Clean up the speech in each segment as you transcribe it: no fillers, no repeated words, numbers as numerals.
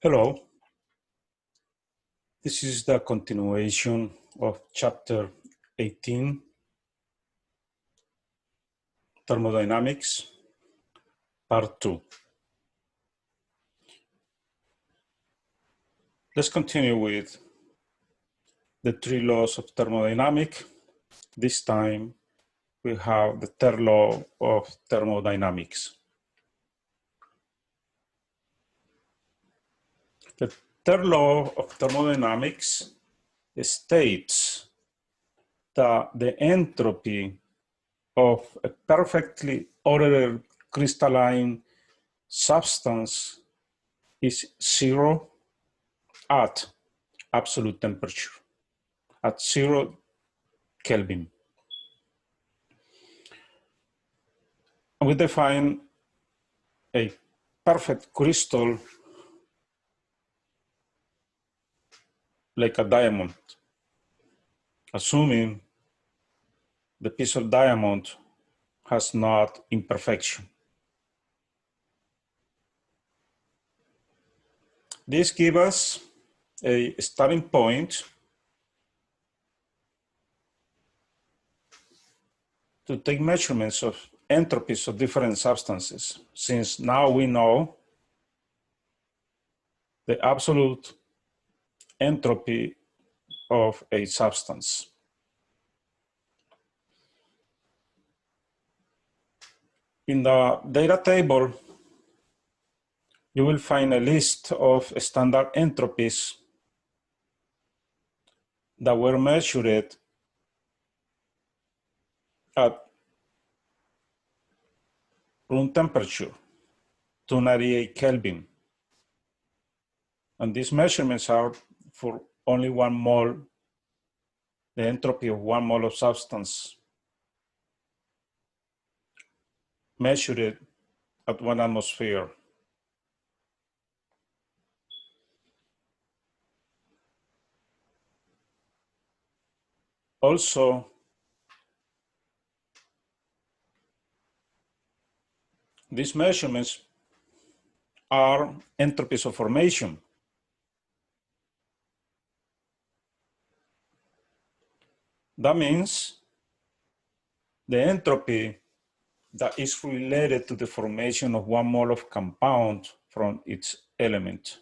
Hello, this is the continuation of chapter 18, Thermodynamics, part 2. Let's continue with the three laws of thermodynamics. This time we have the third law of thermodynamics. The third law of thermodynamics states that the entropy of a perfectly ordered crystalline substance is zero at absolute temperature, at 0 Kelvin. We define a perfect crystal like a diamond, assuming the piece of diamond has not imperfection. This gives us a starting point to take measurements of entropies of different substances, since now we know the absolute entropy of a substance. In the data table, you will find a list of standard entropies that were measured at room temperature, 298 Kelvin. And these measurements are for only 1 mole, the entropy of 1 mole of substance measured at 1 atmosphere. Also, these measurements are entropies of formation. That means the entropy that is related to the formation of 1 mole of compound from its element.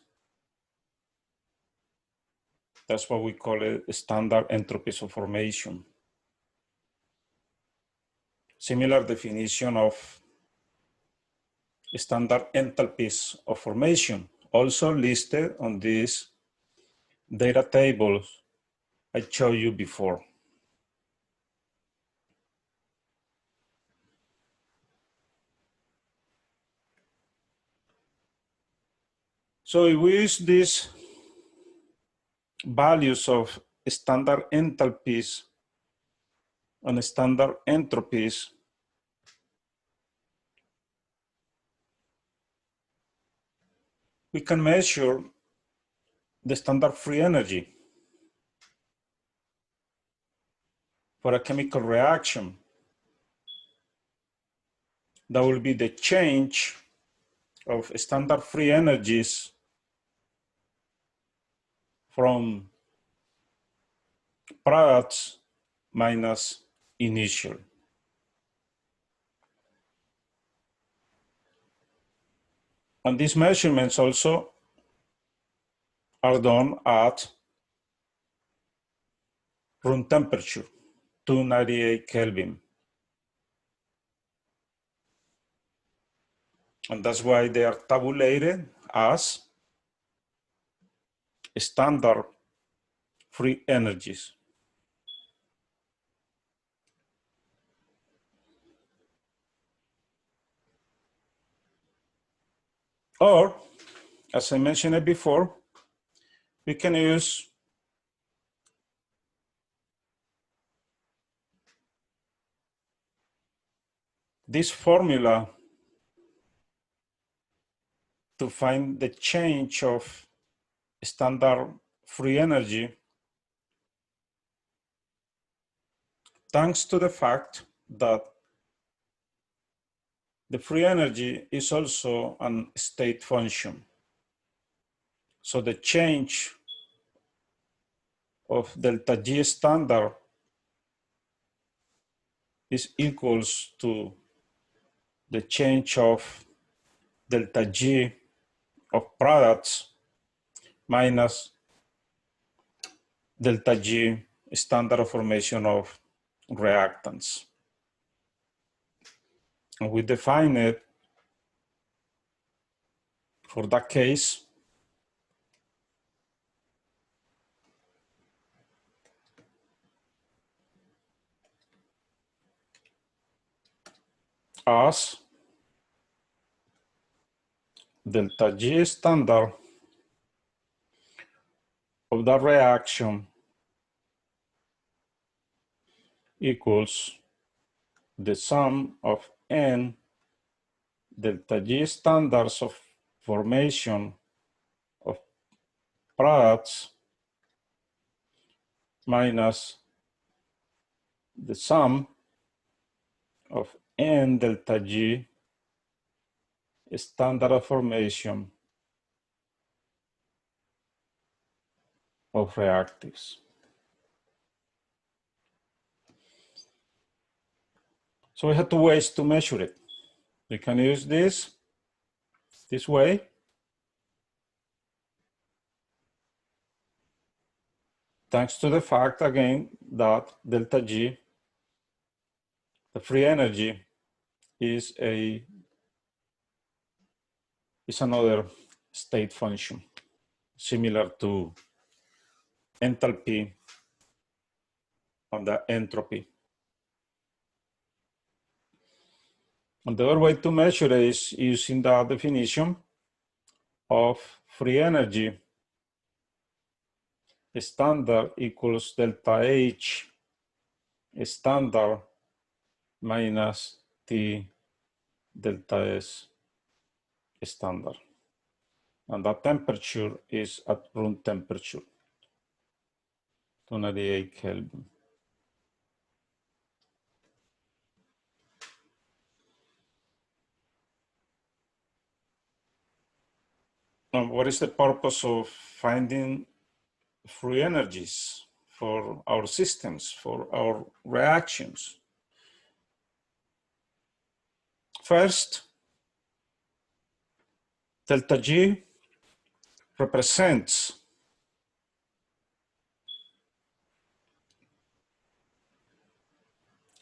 That's what we call it, standard entropies of formation. Similar definition of standard enthalpies of formation, also listed on these data tables I showed you before. So if we use these values of standard enthalpies and standard entropies, we can measure the standard free energy for a chemical reaction. That will be the change of standard free energies from products minus initial. And these measurements also are done at room temperature, 298 Kelvin. And that's why they are tabulated as standard free energies. Or, as I mentioned it before, we can use this formula to find the change of standard free energy, thanks to the fact that the free energy is also a state function. So the change of delta G standard is equals to the change of delta G of products minus delta G standard of formation of reactants. And we define it for that case as delta G standard of the reaction equals the sum of n delta G standards of formation of products minus the sum of n delta G standard of formation of reactives. So we have two ways to measure it. We can use this way, thanks to the fact again that delta G, the free energy, is another state function similar to enthalpy and the entropy. And the other way to measure it is using the definition of free energy standard equals delta H standard minus T delta S standard. And that temperature is at room temperature, 298 Kelvin. And what is the purpose of finding free energies for our systems, for our reactions? First, delta G represents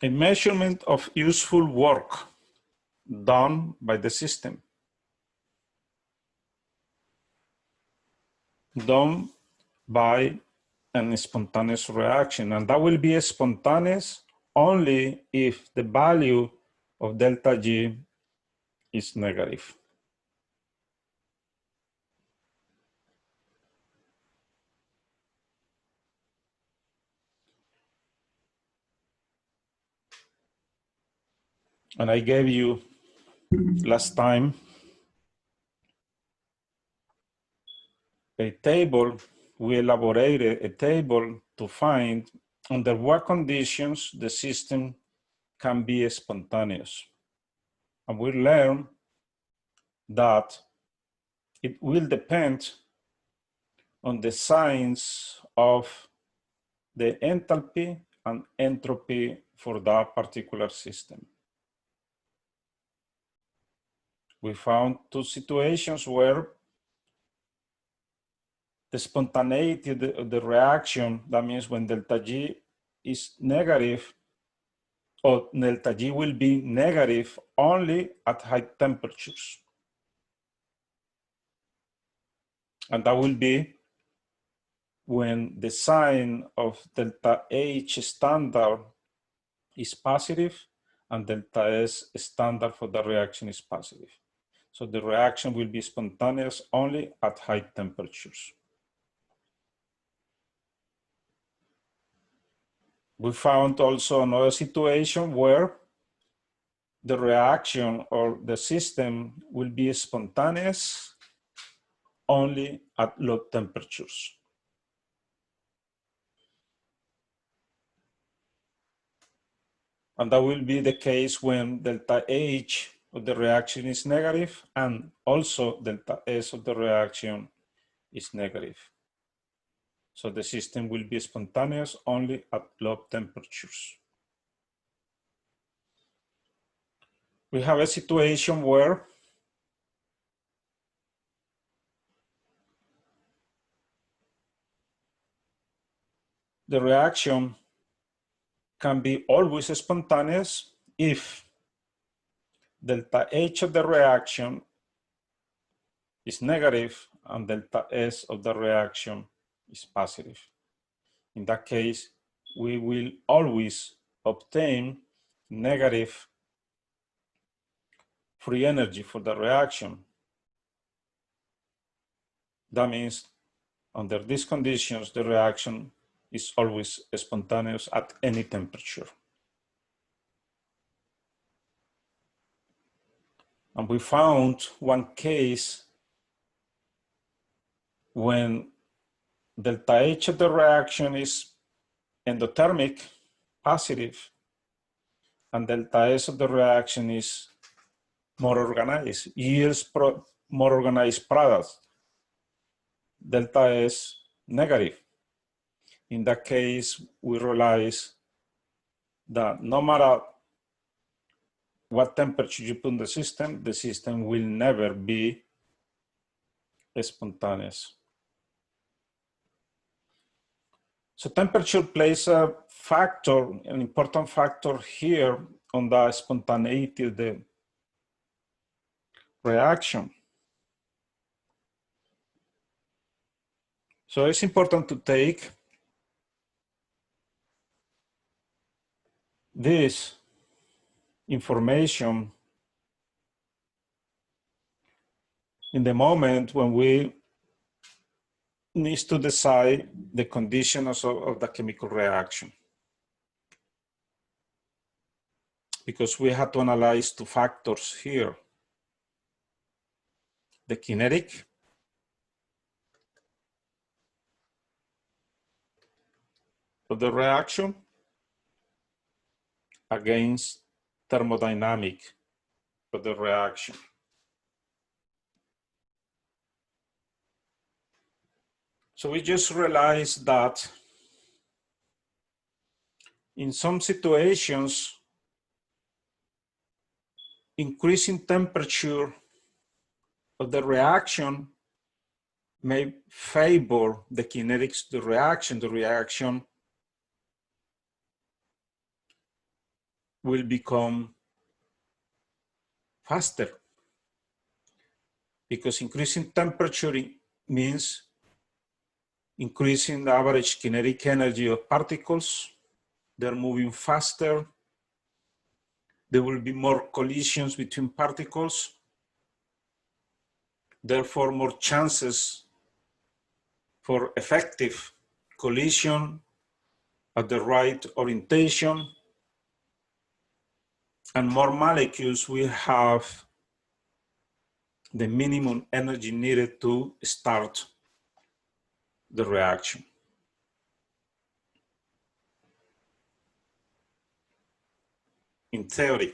a measurement of useful work done by the system, done by a spontaneous reaction. And that will be spontaneous only if the value of delta G is negative. And I gave you last time a table. We elaborated a table to find under what conditions the system can be spontaneous. And we learned that it will depend on the signs of the enthalpy and entropy for that particular system. We found two situations where the spontaneity of the reaction, that means when delta G is negative, or delta G will be negative only at high temperatures. And that will be when the sign of delta H standard is positive and delta S standard for the reaction is positive. So the reaction will be spontaneous only at high temperatures. We found also another situation where the reaction or the system will be spontaneous only at low temperatures. And that will be the case when delta H of the reaction is negative and also delta S of the reaction is negative. So the system will be spontaneous only at low temperatures. We have a situation where the reaction can be always spontaneous if delta H of the reaction is negative and delta S of the reaction is positive. In that case, we will always obtain negative free energy for the reaction. That means under these conditions, the reaction is always spontaneous at any temperature. And we found one case when delta H of the reaction is endothermic, positive, and delta S of the reaction is more organized, yields more organized products. Delta S negative. In that case, we realize that no matter what temperature you put in the system will never be spontaneous. So temperature plays a factor, an important factor here on the spontaneity of the reaction. So it's important to take this information in the moment when we need to decide the conditions of the chemical reaction. Because we have to analyze two factors here. The kinetic of the reaction against thermodynamic of the reaction. So we just realized that in some situations, increasing temperature of the reaction may favor the kinetics of the reaction. The reaction will become faster because increasing temperature means increasing the average kinetic energy of particles. They're moving faster. There will be more collisions between particles. Therefore, more chances for effective collision at the right orientation. And more molecules will have the minimum energy needed to start the reaction. In theory.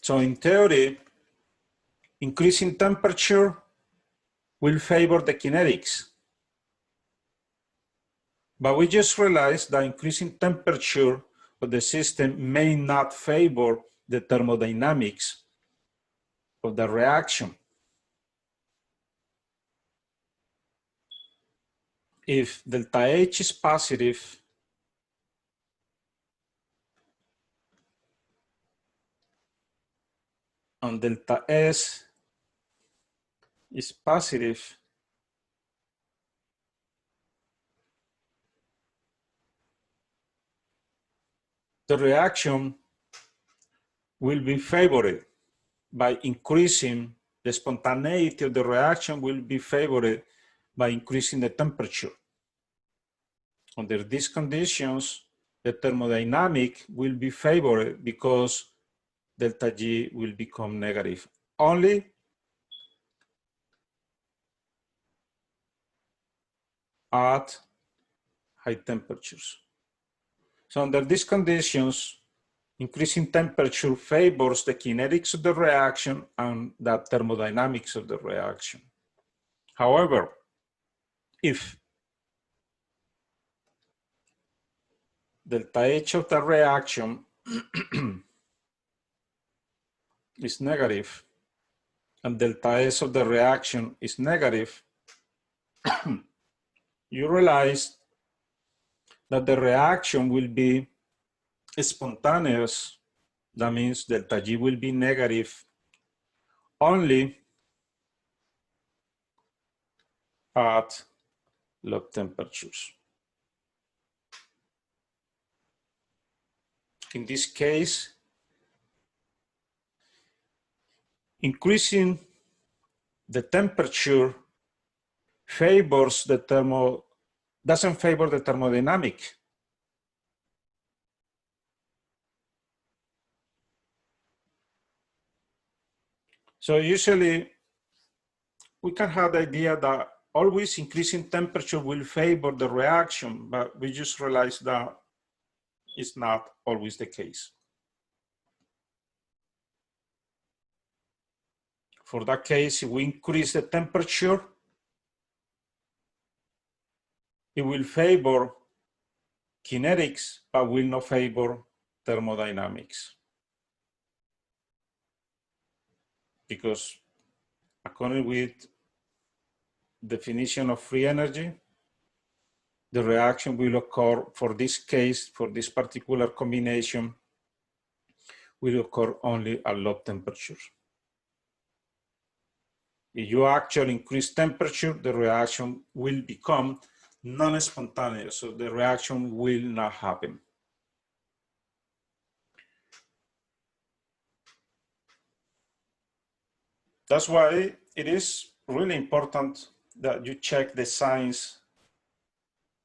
So in theory, increasing temperature will favor the kinetics. But we just realized that increasing temperature of the system may not favor the thermodynamics of the reaction. If delta H is positive, and delta S is positive, the reaction will be favored by increasing the spontaneity of the reaction will be favored by increasing the temperature. Under these conditions, the thermodynamic will be favored because delta G will become negative. Only at high temperatures. So under these conditions, Increasing temperature favors the kinetics of the reaction and the thermodynamics of the reaction. However, if delta H of the reaction is negative and delta S of the reaction is negative, you realize that the reaction will be spontaneous. That means delta G will be negative only at low temperatures. In this case, increasing the temperature doesn't favor the thermodynamic. So usually we can have the idea that always increasing temperature will favor the reaction, but we just realized that it's not always the case. For that case, if we increase the temperature, it will favor kinetics, but will not favor thermodynamics. Because according with definition of free energy, the reaction will occur, for this case, for this particular combination, will occur only at low temperatures. If you actually increase temperature, the reaction will become non-spontaneous, so the reaction will not happen. That's why it is really important that you check the signs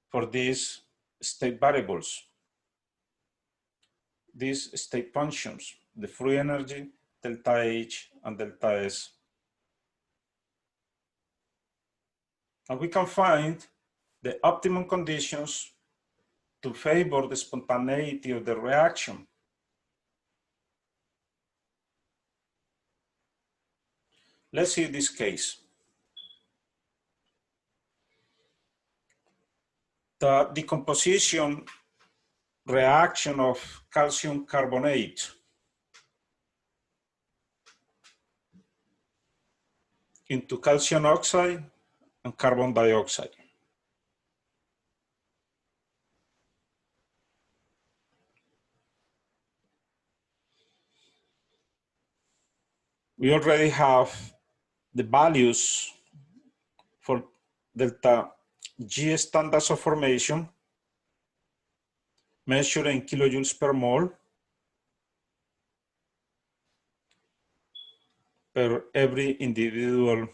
for these state variables, these state functions, the free energy, delta H, and delta S. And we can find the optimum conditions to favor the spontaneity of the reaction. Let's see this case. The decomposition reaction of calcium carbonate into calcium oxide and carbon dioxide. We already have the values for delta G standards of formation measured in kilojoules per mole per every individual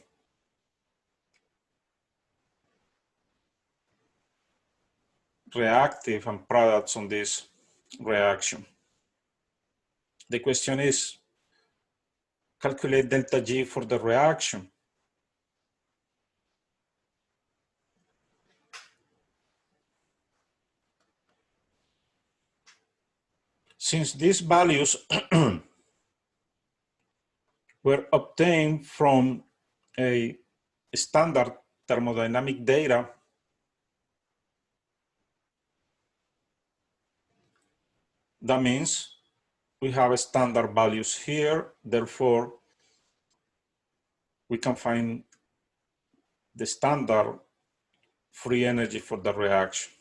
reactive and products on this reaction. The question is, calculate delta G for the reaction. Since these values were obtained from a standard thermodynamic data, that means we have standard values here, therefore we can find the standard free energy for the reaction.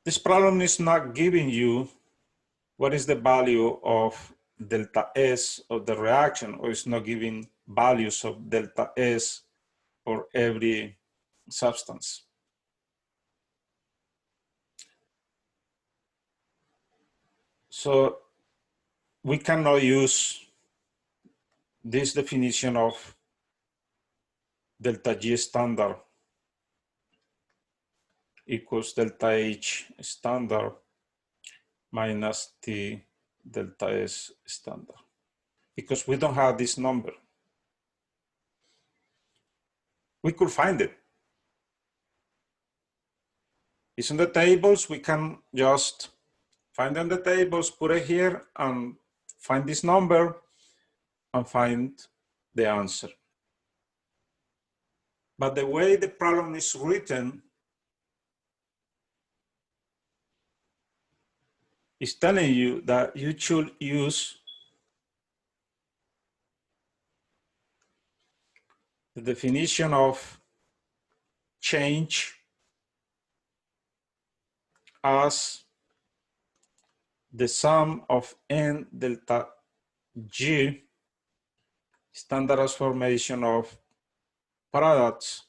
This problem is not giving you what is the value of delta S of the reaction, or it's not giving values of delta S for every substance. So we cannot use this definition of delta G standard equals delta H standard minus T delta S standard, because we don't have this number. We could find it, It's in the tables. We can just find in the tables, put it here, and find this number and find the answer. But the way the problem is written is telling you that you should use the definition of change as the sum of n delta G standardized formation of products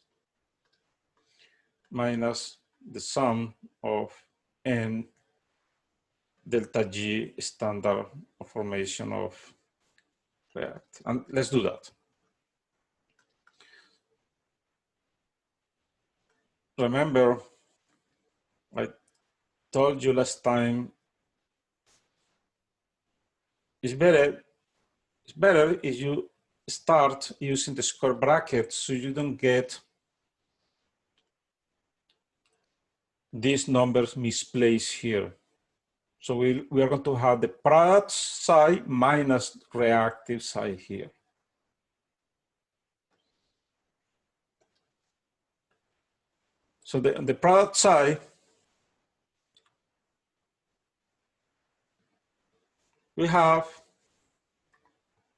minus the sum of n delta G standard formation of react. And let's do that. Remember, I told you last time, it's better if you start using the square brackets so you don't get these numbers misplaced here. So we are going to have the product side minus reactive side here. So the product side, we have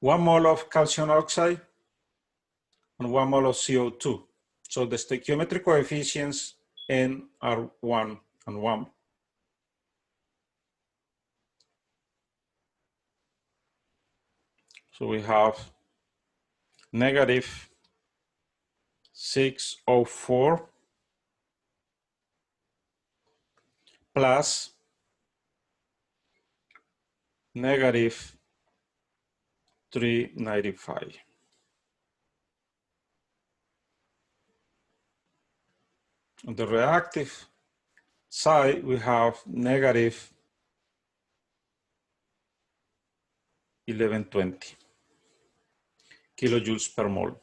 1 mole of calcium oxide and 1 mole of CO2. So the stoichiometric coefficients N are 1 and 1. So we have negative 604 plus negative 395. On the reactive side, we have negative 1120 kilojoules per mole.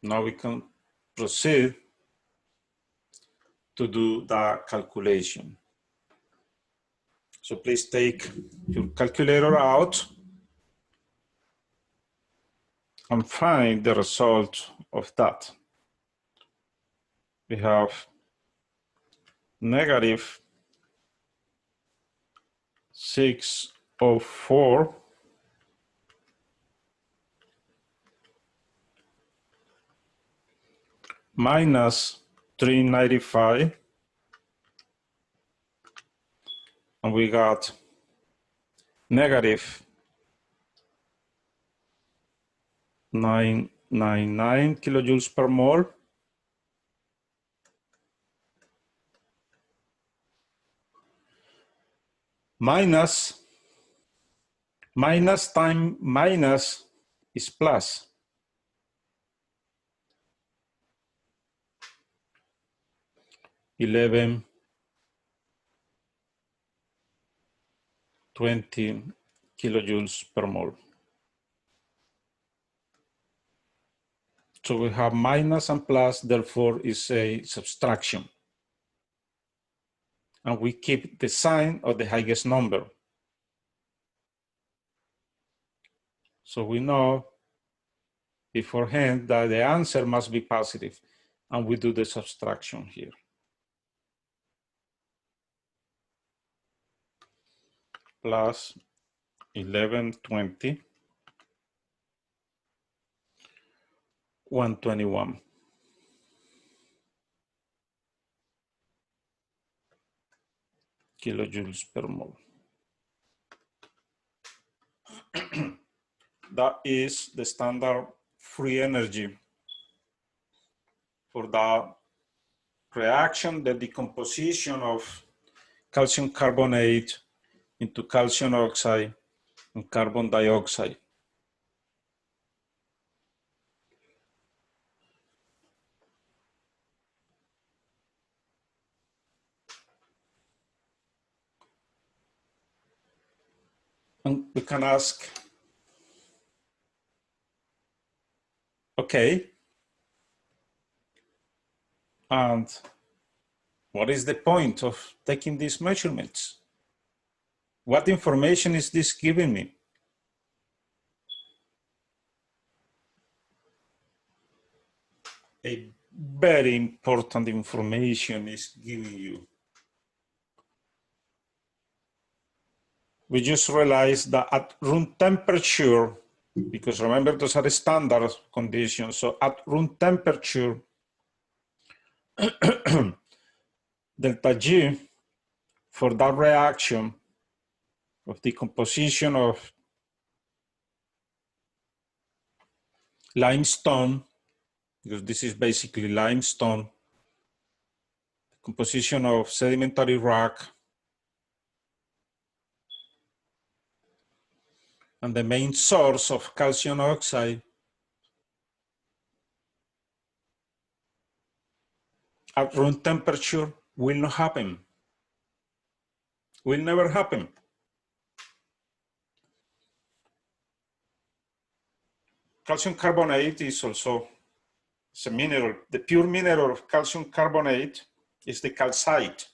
Now we can proceed to do the calculation. So please take your calculator out and find the result of that. We have negative 604 minus 395, and we got negative 999 kilojoules per mole minus time minus is plus. $11.20 kilojoules per mole. So we have minus and plus, therefore is a subtraction. And we keep the sign of the highest number. So we know beforehand that the answer must be positive, and we do the subtraction here. Plus 1120, 121. Kilojoules per mole. That is the standard free energy for the reaction, the decomposition of calcium carbonate into calcium oxide and carbon dioxide. And we can ask, Okay. And what is the point of taking these measurements? What information is this giving me? A very important information is giving you. We just realized that at room temperature, because remember those are standard conditions, so at room temperature, delta G for that reaction of the composition of limestone, because this is basically limestone, composition of sedimentary rock, and the main source of calcium oxide at room temperature will not happen, will never happen. Calcium carbonate is also a mineral. The pure mineral of calcium carbonate is the calcite.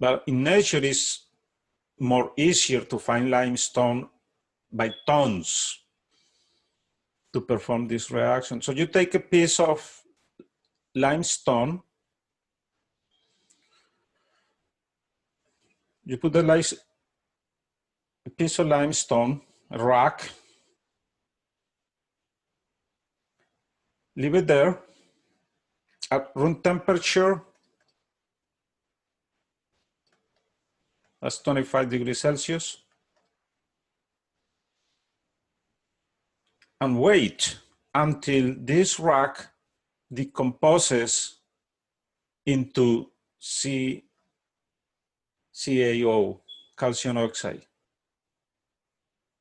But in nature, it's more easier to find limestone by tons to perform this reaction. So you take a piece of limestone, you put a piece of limestone, a rock, leave it there at room temperature, that's 25 degrees Celsius, and wait until this rock decomposes into CaO, calcium oxide.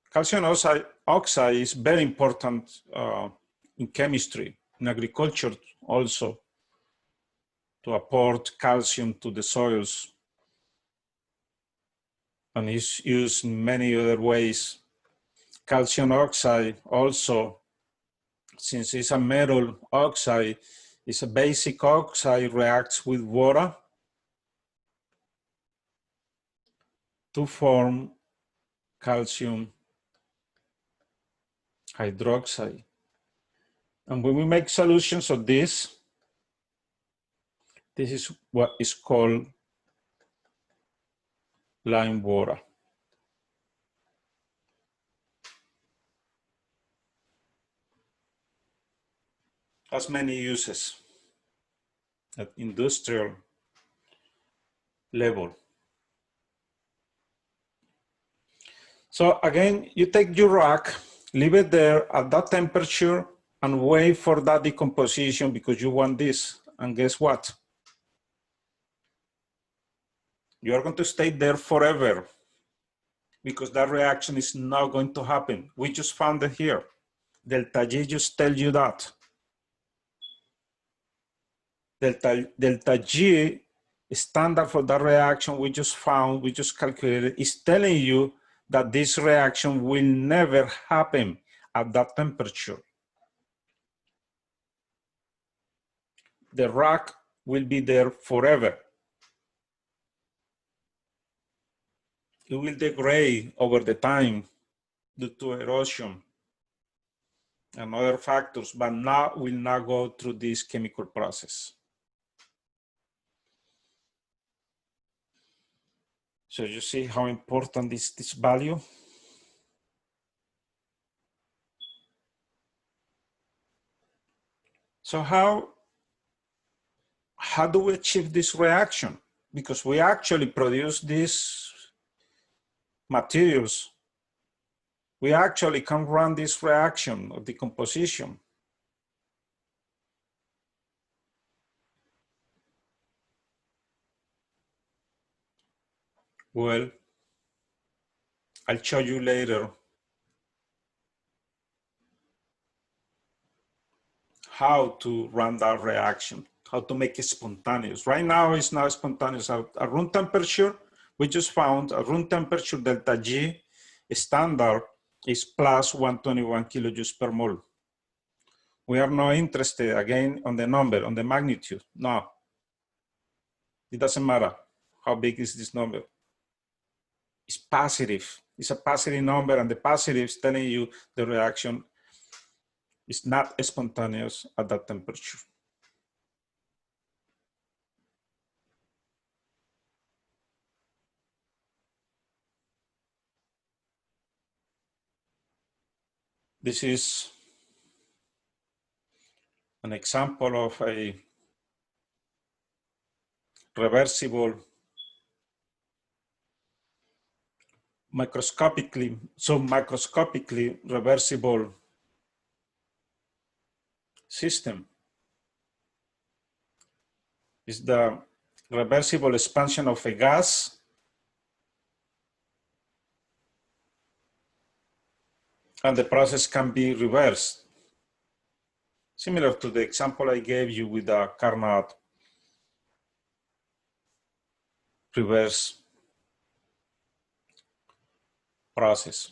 Calcium oxide is very important in chemistry, in agriculture also, to apport calcium to the soils, and is used in many other ways. Calcium oxide also, since it's a metal oxide, it's a basic oxide, reacts with water to form calcium hydroxide. And when we make solutions of this is what is called lime water. Has many uses at industrial level. So again, you take your rock, leave it there at that temperature, and wait for that decomposition because you want this. And guess what? You are going to stay there forever because that reaction is not going to happen. We just found it here. Delta G just tell you that. Delta G standard for that reaction we just found, we just calculated, is telling you that this reaction will never happen at that temperature. The rock will be there forever. It will degrade over the time due to erosion and other factors, but now will not go through this chemical process. So you see how important is this value? So how do we achieve this reaction? Because we actually produce these materials. We actually can run this reaction of decomposition. Well, I'll show you later how to run that reaction, how to make it spontaneous. Right now, it's not spontaneous. At room temperature, we just found a room temperature delta G standard is plus 121 kilojoules per mole. We are not interested, again, on the number, on the magnitude. No, it doesn't matter how big is this number. It's positive. It's a positive number, and the positive is telling you the reaction is not spontaneous at that temperature. This is an example of a reversible, microscopically reversible system. It's the reversible expansion of a gas and the process can be reversed. Similar to the example I gave you with the Carnot reverse process.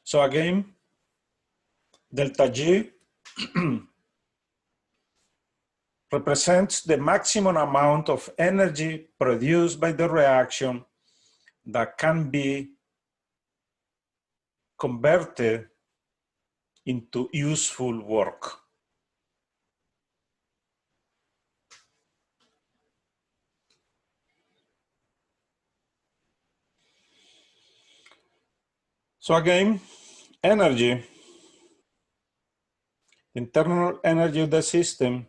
So again, delta G represents the maximum amount of energy produced by the reaction that can be converted into useful work. So again, energy, internal energy of the system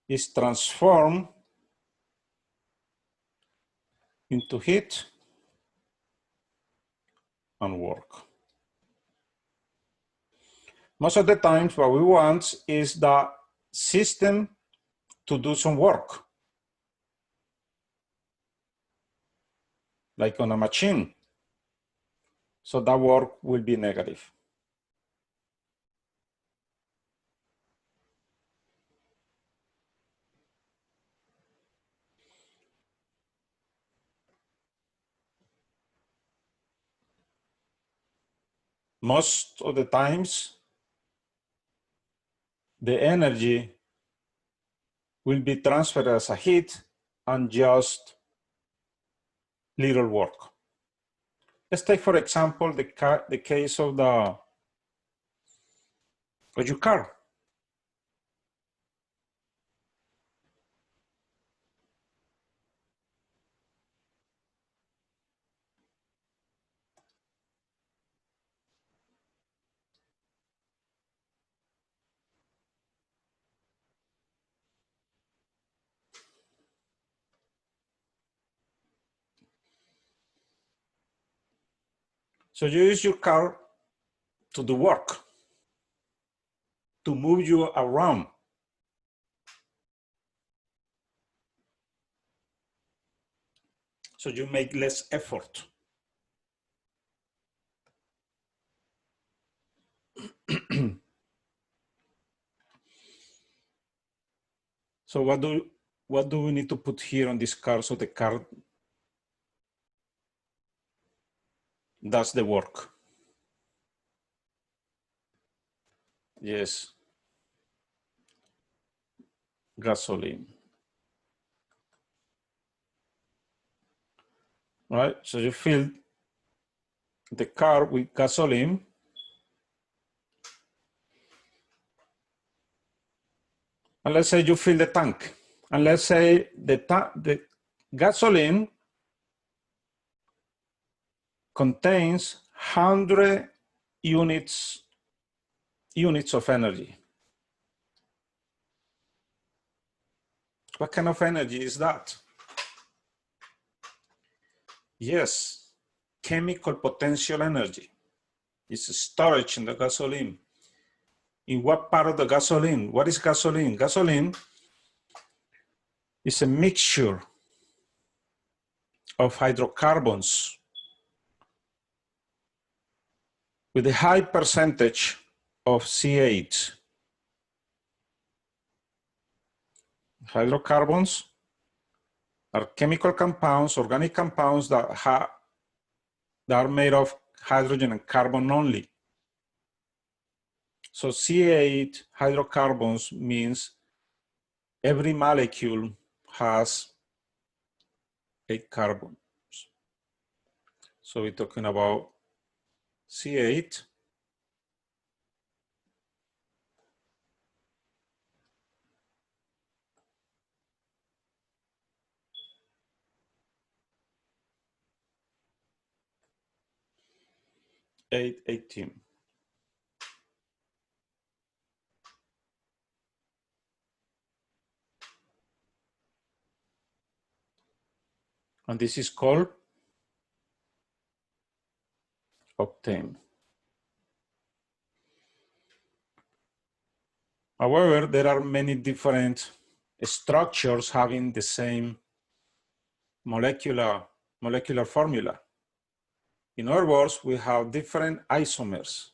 is transformed into heat and work. Most of the times what we want is the system to do some work, like on a machine. So that work will be negative. Most of the times, the energy will be transferred as a heat and just little work. Let's take, for example, the case of your car. So you use your car to do work, to move you around. So you make less effort. So what do we need to put here on this car so the car does the work? Yes, gasoline. Right, so you fill the car with gasoline. And let's say you fill the tank. And let's say the gasoline contains 100 units of energy. What kind of energy is that? Yes, chemical potential energy. It's storage in the gasoline. In what part of the gasoline? What is gasoline? Gasoline is a mixture of hydrocarbons with a high percentage of Ch18. Hydrocarbons are chemical compounds, organic compounds that are made of hydrogen and carbon only. So Ch18 hydrocarbons means every molecule has 8 carbons. So we're talking about Ch8, Ch18. And this is called octane. However, there are many different structures having the same molecular formula. In other words, we have different isomers.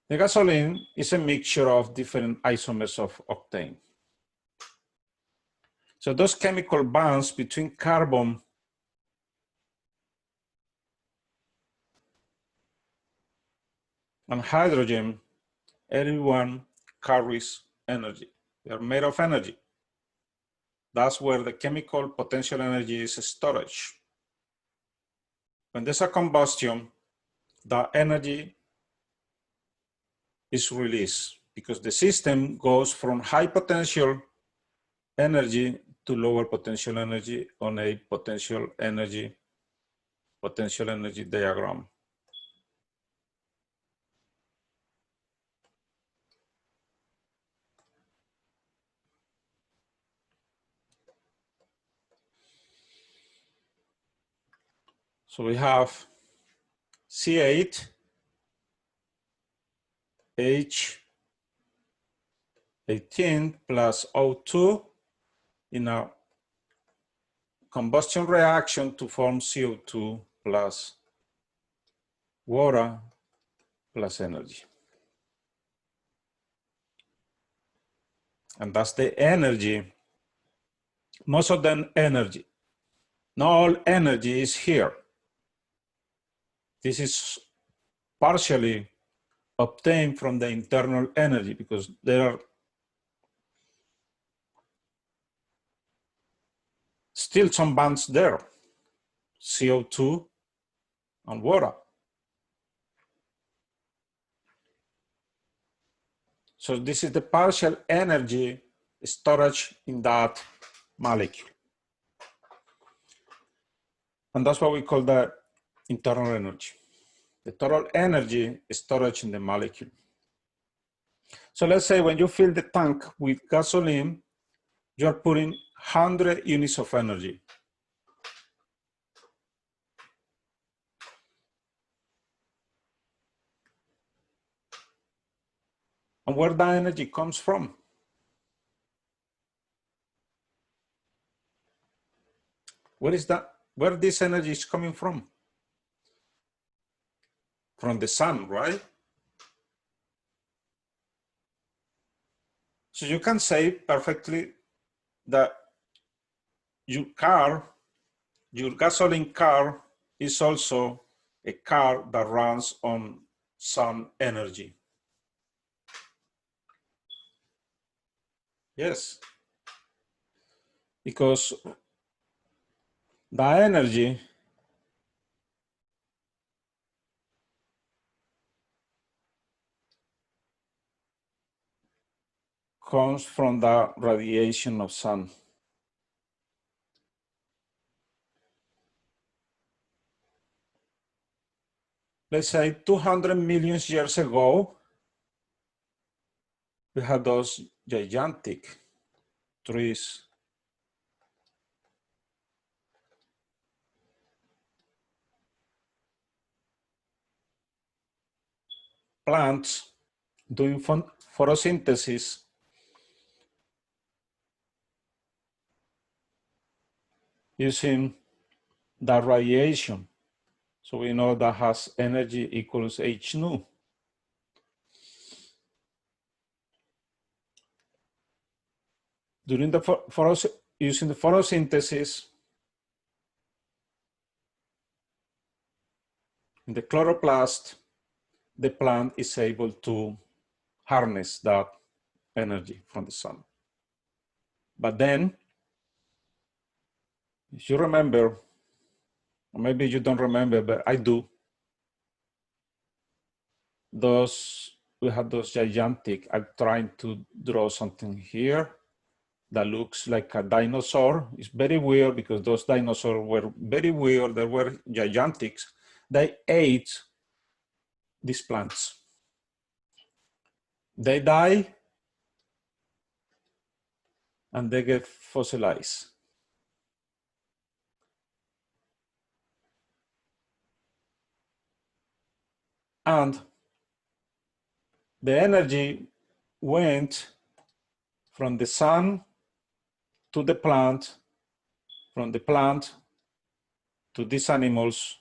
The gasoline is a mixture of different isomers of octane. So those chemical bonds between carbon and hydrogen, everyone carries energy. They are made of energy. That's where the chemical potential energy is stored. When there's a combustion, the energy is released because the system goes from high potential energy to lower potential energy on a potential energy diagram. So we have C8, H18 plus O2 in a combustion reaction to form CO2 plus water plus energy. And that's the energy, most of the energy. Not all energy is here. This is partially obtained from the internal energy because there are still some bonds there, CO2 and water. So this is the partial energy storage in that molecule. And that's what we call the internal energy. The total energy storage in the molecule. So let's say when you fill the tank with gasoline, you're putting 100 units of energy. And where that energy comes from? Where this energy is coming from? From the sun, right? So you can say perfectly that your gasoline car is also a car that runs on sun energy. Yes, because the energy comes from the radiation of sun. Let's say 200 million years ago, we had those gigantic trees. Plants doing photosynthesis using the radiation. So we know that has energy equals H nu. During the using the photosynthesis, in the chloroplast, the plant is able to harness that energy from the sun. But then, if you remember, or maybe you don't remember, but I do, we have those gigantic, I'm trying to draw something here that looks like a dinosaur. It's very weird because those dinosaurs were very weird. They were gigantics. They ate these plants. They die and they get fossilized. And the energy went from the sun to the plant, from the plant to these animals,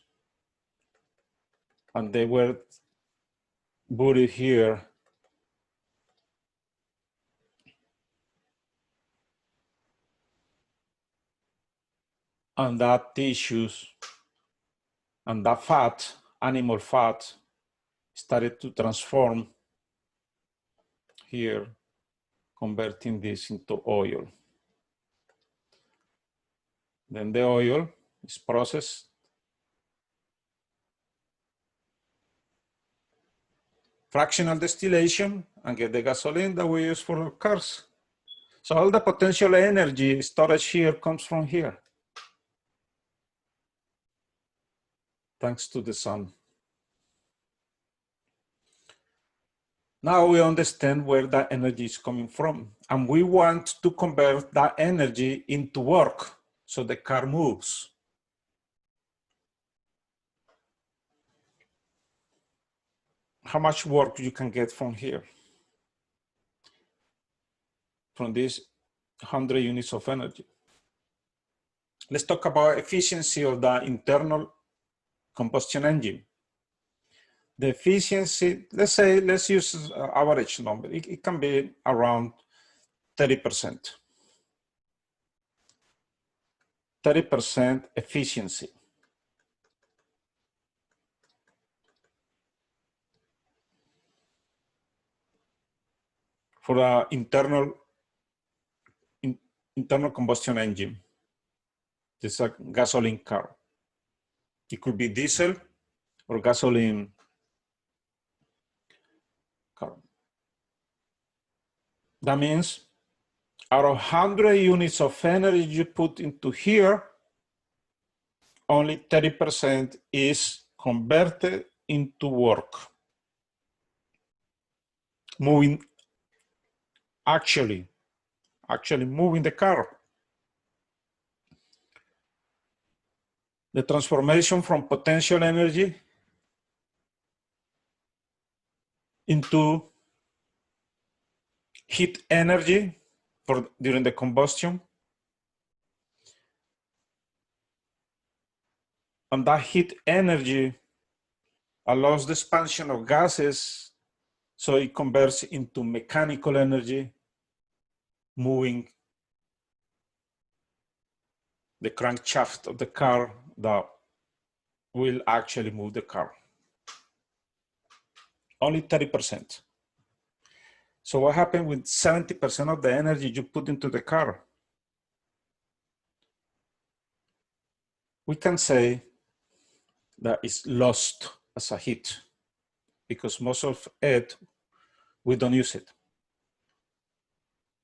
and they were buried here. And that tissues and that fat, animal fat, started to transform here, converting this into oil. Then the oil is processed. Fractional distillation and get the gasoline that we use for our cars. So all the potential energy storage here comes from here, thanks to the sun. Now we understand where that energy is coming from, and we want to convert that energy into work so the car moves. How much work you can get from here? From these 100 units of energy. Let's talk about efficiency of the internal combustion engine. The efficiency, let's use an average number. It can be around 30%. 30% efficiency. For an internal combustion engine. It's a gasoline car. It could be diesel or gasoline car. That means out of 100 units of energy you put into here, only 30% is converted into work. Moving, actually moving the car. The transformation from potential energy into heat energy during the combustion. And that heat energy allows the expansion of gases, so it converts into mechanical energy, moving the crankshaft of the car that will actually move the car. Only 30%. So what happened with 70% of the energy you put into the car? We can say that it's lost as a heat because most of it, we don't use it.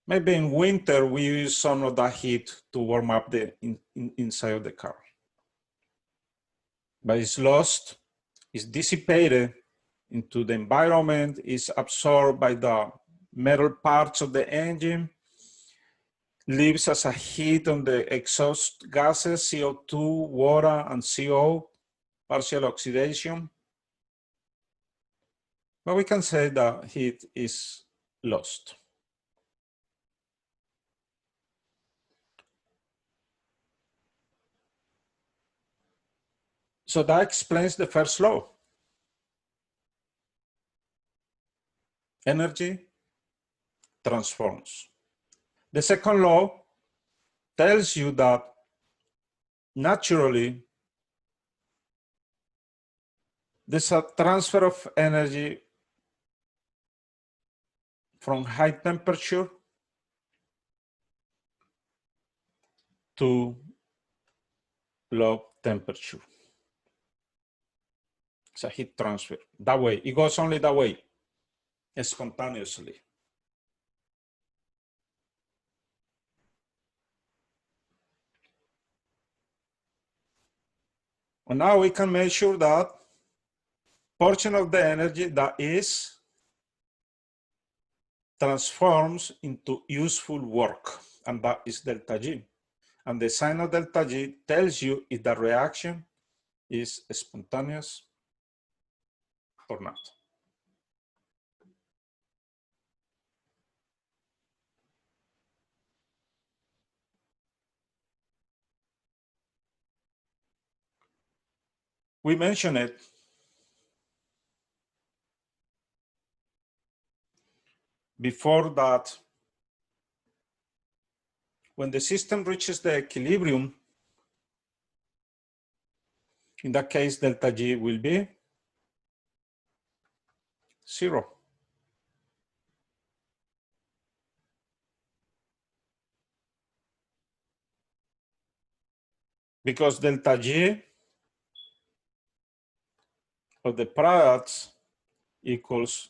Maybe in winter, we use some of that heat to warm up the inside of the car. But it's lost, it's dissipated into the environment, is absorbed by the metal parts of the engine, leaves as a heat on the exhaust gases, CO2, water, and CO, partial oxidation. But we can say that heat is lost. So that explains the first law. Energy transforms. The second law tells you that naturally there's a transfer of energy from high temperature to low temperature. It's a heat transfer. That way, it goes only that way, spontaneously. And now we can measure that portion of the energy that is transforms into useful work, and that is delta G. And the sign of delta G tells you if the reaction is spontaneous or not. We mentioned it before that when the system reaches the equilibrium, in that case, delta G will be 0. Because delta G of the products equals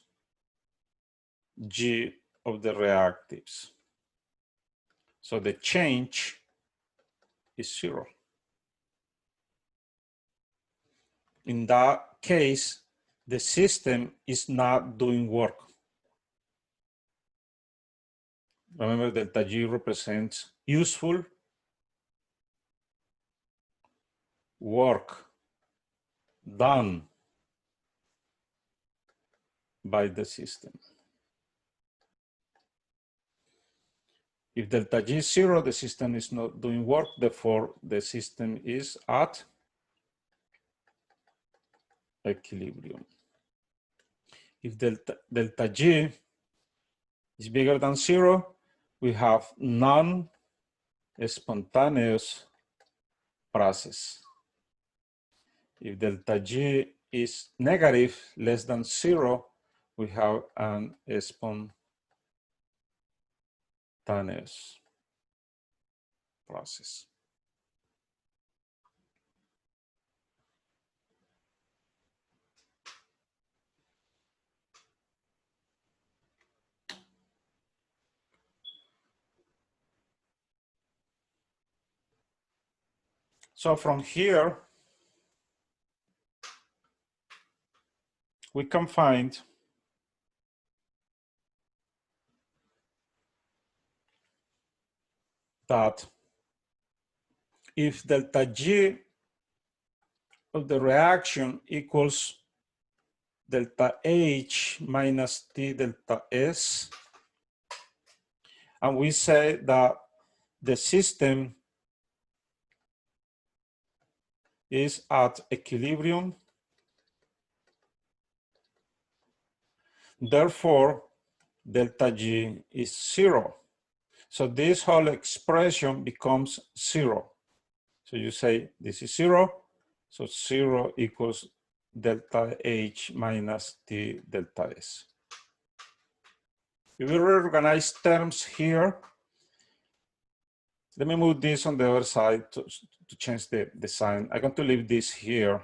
G of the reactives. So the change is 0. In that case, the system is not doing work. Remember, delta G represents useful work done by the system. If delta G is 0, the system is not doing work, therefore the system is at equilibrium. If delta G is bigger than 0, we have non-spontaneous process. If delta G is negative, less than 0, we have an spontaneous process. So from here, we can find that if delta G of the reaction equals delta H minus T delta S, and we say that the system is at equilibrium, therefore delta G is 0. So this whole expression becomes 0. So you say this is 0, so 0 equals delta H minus T delta S. If we reorganize terms here, let me move this on the other side to change the sign. I'm going to leave this here.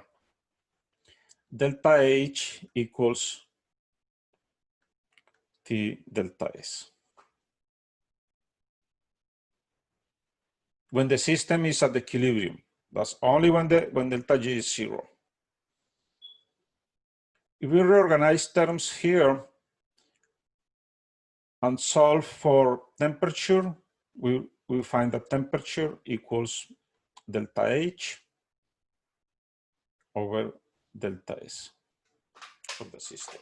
Delta H equals T delta S. When the system is at equilibrium, that's only when delta G is 0. If we reorganize terms here and solve for temperature, we find that temperature equals delta H over delta S of the system.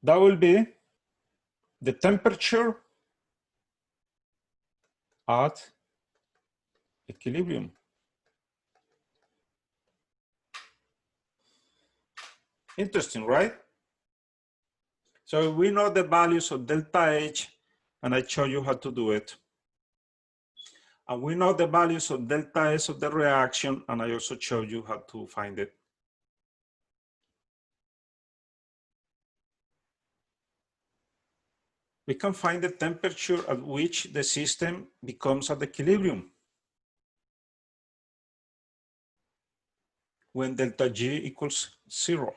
That will be the temperature at equilibrium. Interesting, right? So we know the values of delta H, and I show you how to do it. And we know the values of delta S of the reaction, and I also show you how to find it. We can find the temperature at which the system becomes at equilibrium when delta G equals 0.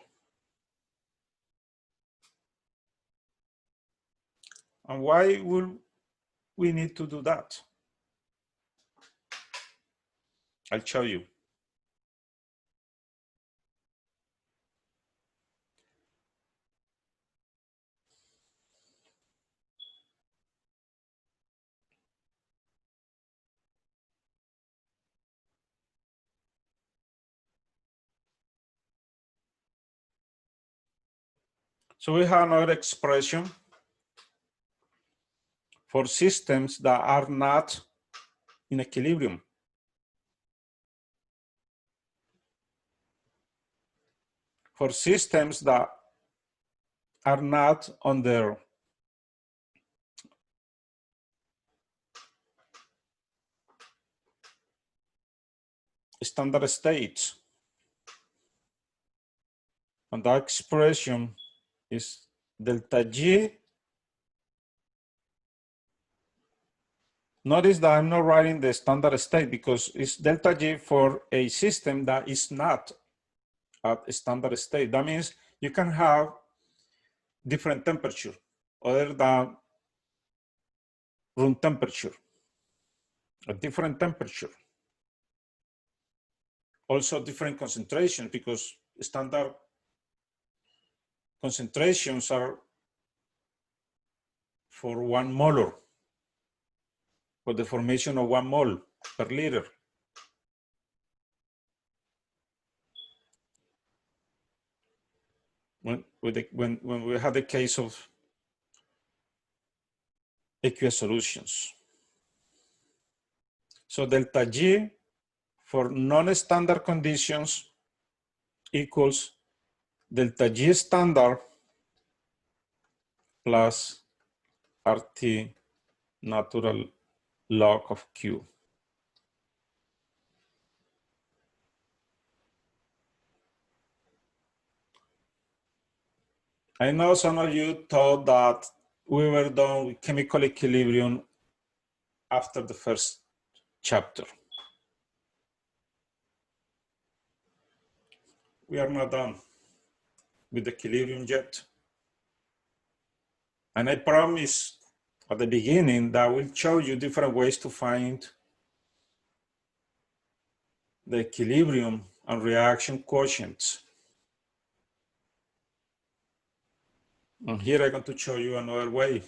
And why will we need to do that? I'll show you. So we have another expression for systems that are not in equilibrium. For systems that are not under standard states. And that expression is delta G. Notice that I'm not writing the standard state because it's delta G for a system that is not at a standard state. That means you can have different temperature other than room temperature, a different temperature. Also different concentration because standard concentrations are for 1 molar, for the formation of 1 mole per liter. When we had the case of aqueous solutions. So delta G for non-standard conditions equals delta G standard plus RT natural log of Q. I know some of you thought that we were done with chemical equilibrium after the first chapter. We are not done with equilibrium yet. And I promise at the beginning that I will show you different ways to find the equilibrium and reaction quotients. And here I'm going to show you another way.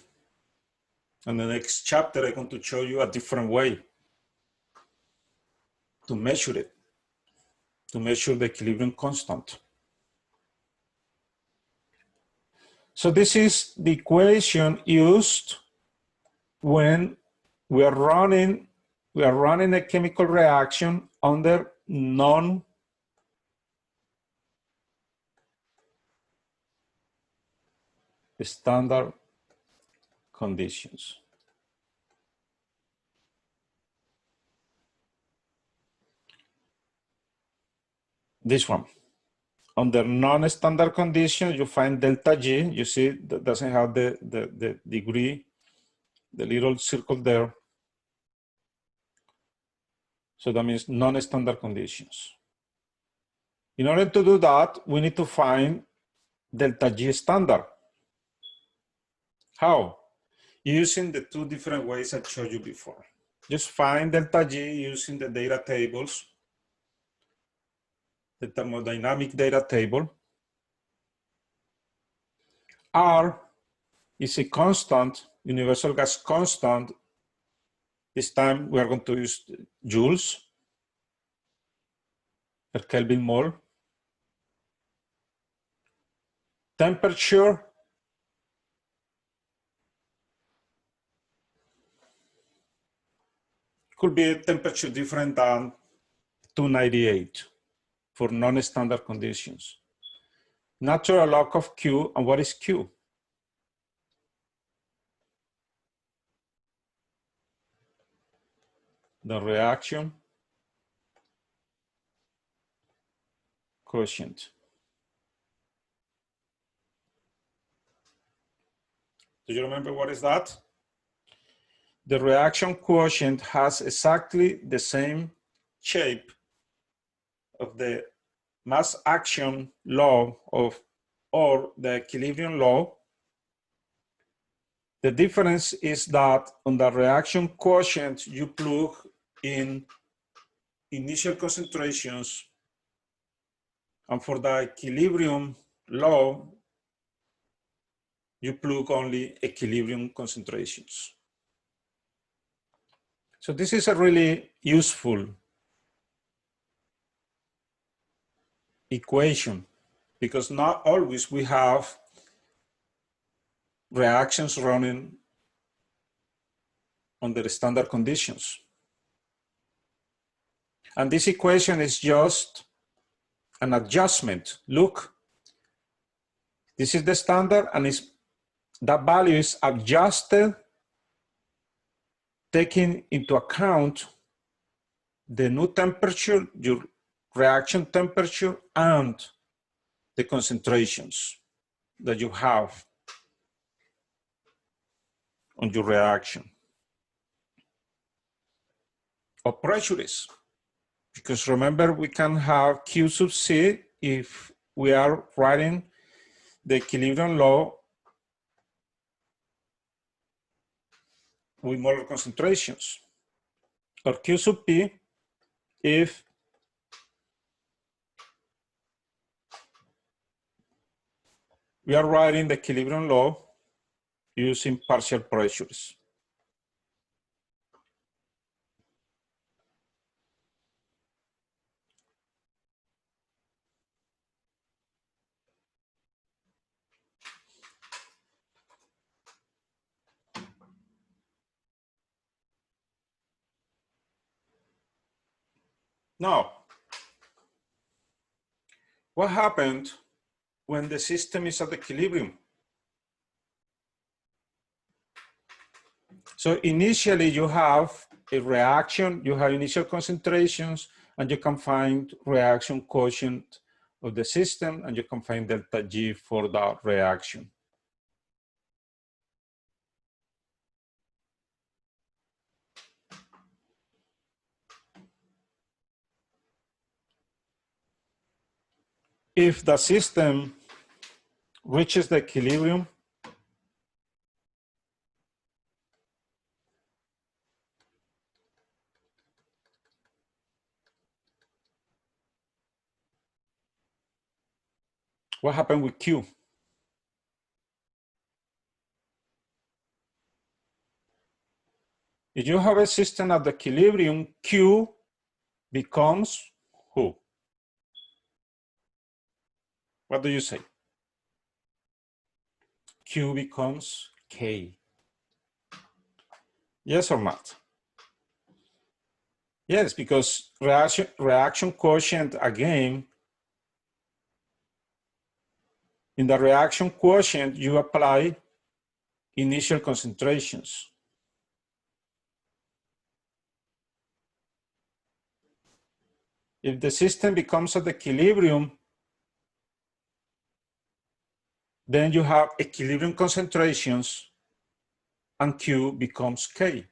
And the next chapter, I'm going to show you a different way to measure it, to measure the equilibrium constant. So this is the equation used when we are running a chemical reaction under non-standard conditions. This one. Under non-standard conditions, you find delta G. You see that doesn't have the degree, the little circle there. So that means non-standard conditions. In order to do that, we need to find delta G standard. How? Using the two different ways I showed you before. Just find delta G using the data tables, the thermodynamic data table. R is a constant, universal gas constant. This time we are going to use joules per Kelvin mole. Temperature could be a temperature different than 298 for non-standard conditions. natural log of Q. And what is Q? The reaction quotient. Do you remember what is that? The reaction quotient has exactly the same shape of the mass action law or the equilibrium law. The difference is that on the reaction quotient, you plug in initial concentrations, and for the equilibrium law, you plug only equilibrium concentrations. So this is a really useful equation because not always we have reactions running under standard conditions. And this equation is just an adjustment. Look, this is the standard and that value is adjusted taking into account the new temperature, your reaction temperature, and the concentrations that you have on your reaction. Or pressures, because remember we can have Q sub C if we are writing the equilibrium law with molar concentrations, or Q sub P if we are writing the equilibrium law using partial pressures. Now, what happened when the system is at equilibrium? So initially you have a reaction, you have initial concentrations, and you can find reaction quotient of the system, and you can find delta G for that reaction. If the system reaches the equilibrium, what happened with Q? If you have a system at the equilibrium, Q becomes who? What do you say? Q becomes K. Yes or not? Yes, because reaction quotient, again, in the reaction quotient, you apply initial concentrations. If the system becomes at equilibrium, then you have equilibrium concentrations and Q becomes K.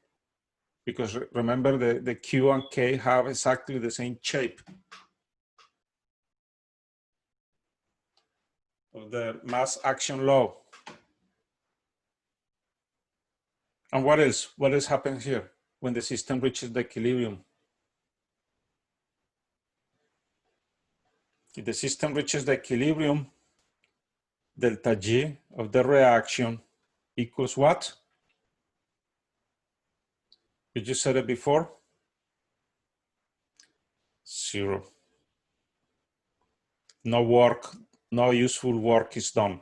Because remember, the Q and K have exactly the same shape of the mass action law. And what else? What else happens here when the system reaches the equilibrium? If the system reaches the equilibrium, delta G of the reaction equals what? You just said it before. 0. No work, no useful work is done.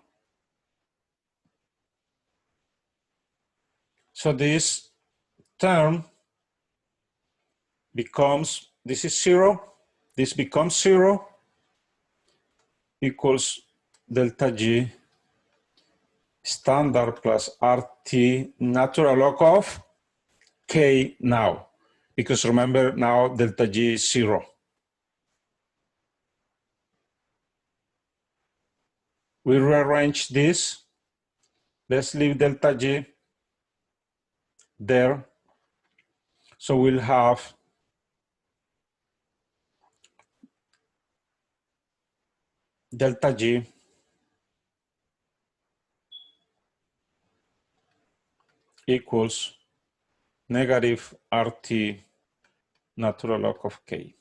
So this term becomes, this is 0, this becomes 0, equals delta G standard plus RT natural log of K now, because remember now delta G is 0. We rearrange this. Let's leave delta G there. So we'll have delta G equals negative RT natural log of K.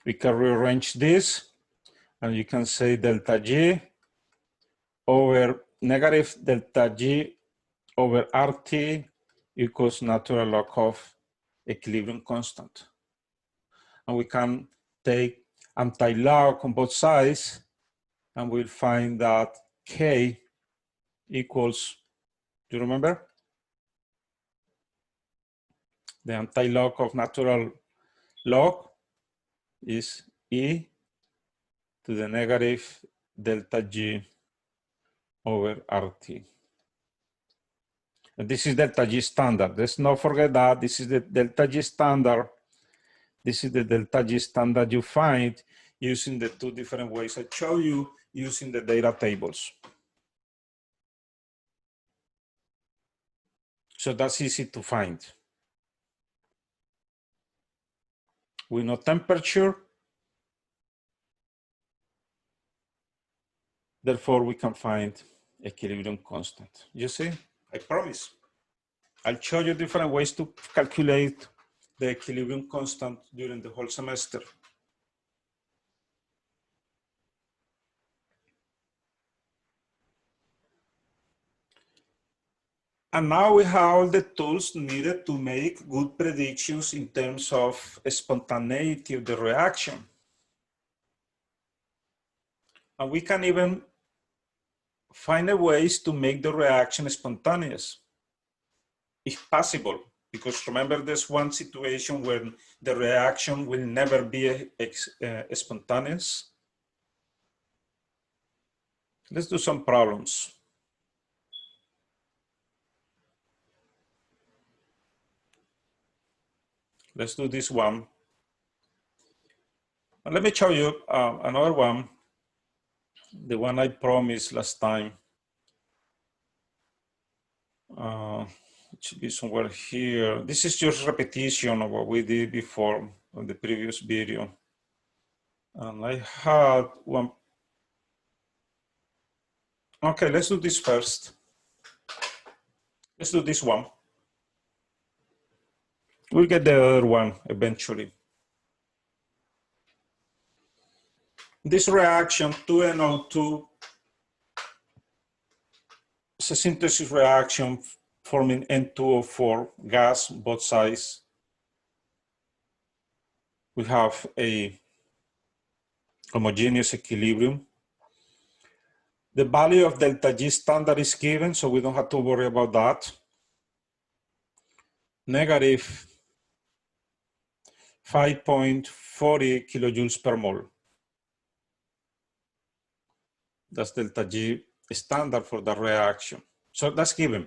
We can rearrange this, and you can say delta G over negative delta G over RT equals natural log of equilibrium constant. And we can take anti-log on both sides, and we'll find that K equals, do you remember? The anti-log of natural log is E to the negative delta G over RT. And this is delta G standard. Let's not forget that this is the delta G standard. This is the delta G standard you find using the two different ways I show you using the data tables. So that's easy to find. We know temperature, therefore we can find equilibrium constant. You see, I promise. I'll show you different ways to calculate the equilibrium constant during the whole semester. And now we have all the tools needed to make good predictions in terms of spontaneity of the reaction. And we can even find a ways to make the reaction spontaneous, if possible, because remember there's one situation where the reaction will never be spontaneous. Let's do some problems. Let's do this one. And let me show you another one, the one I promised last time. It should be somewhere here. This is just repetition of what we did before on the previous video. And I had one. Okay, let's do this first. Let's do this one. We'll get the other one eventually. This reaction, 2NO2, is a synthesis reaction forming N2O4 gas, both sides. We have a homogeneous equilibrium. The value of delta G standard is given, so we don't have to worry about that. Negative 5.40 kilojoules per mole. That's delta G standard for the reaction. So that's given.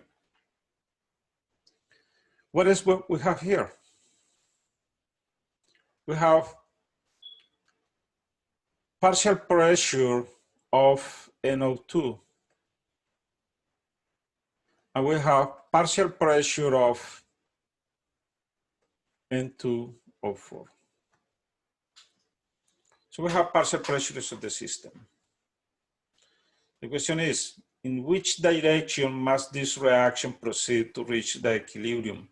What is what we have here? We have partial pressure of NO2. And we have partial pressure of N2O4. So we have partial pressures of the system. The question is, in which direction must this reaction proceed to reach the equilibrium?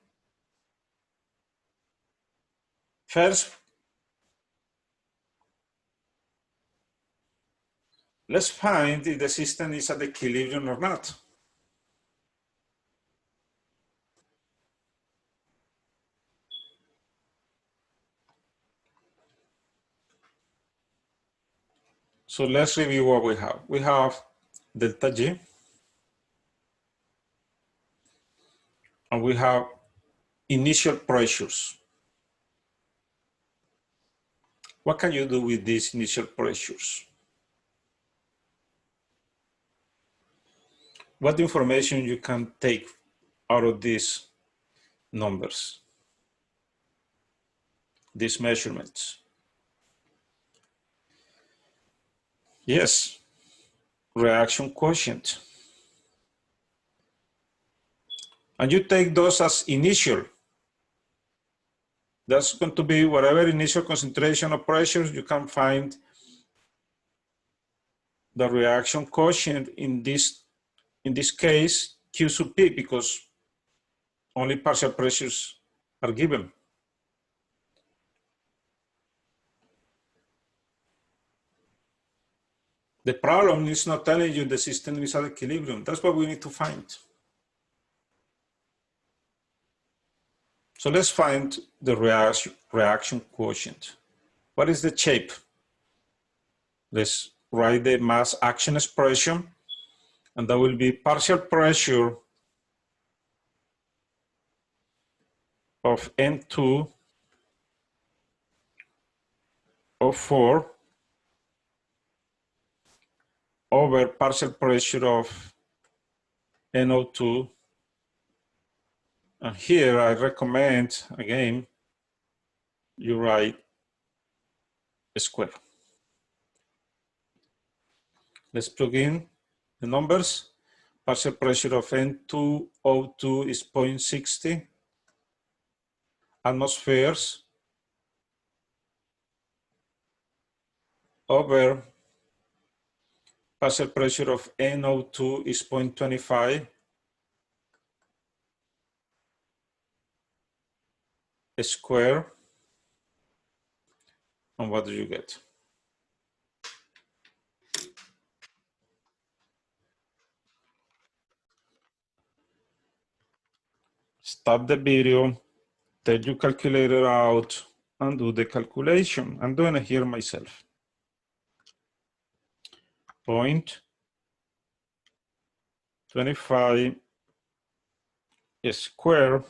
First, let's find if the system is at equilibrium or not. So let's review what we have. We have delta G, and we have initial pressures. What can you do with these initial pressures? What information you can take out of these numbers, these measurements? Yes, reaction quotient. And you take those as initial. That's going to be whatever initial concentration of pressures you can find the reaction quotient in this case, Q sub P, because only partial pressures are given. The problem is not telling you the system is at equilibrium. That's what we need to find. So let's find the reaction quotient. What is the shape? Let's write the mass action expression, and that will be partial pressure of N2 of 4 over partial pressure of NO2. And here I recommend, again, you write a square. Let's plug in the numbers. Partial pressure of N2O2 is 0.60 atmospheres over partial pressure of NO2 is 0.25 square. And what do you get? Stop the video, take your calculator out, and do the calculation. I'm doing it here myself. 0.25 square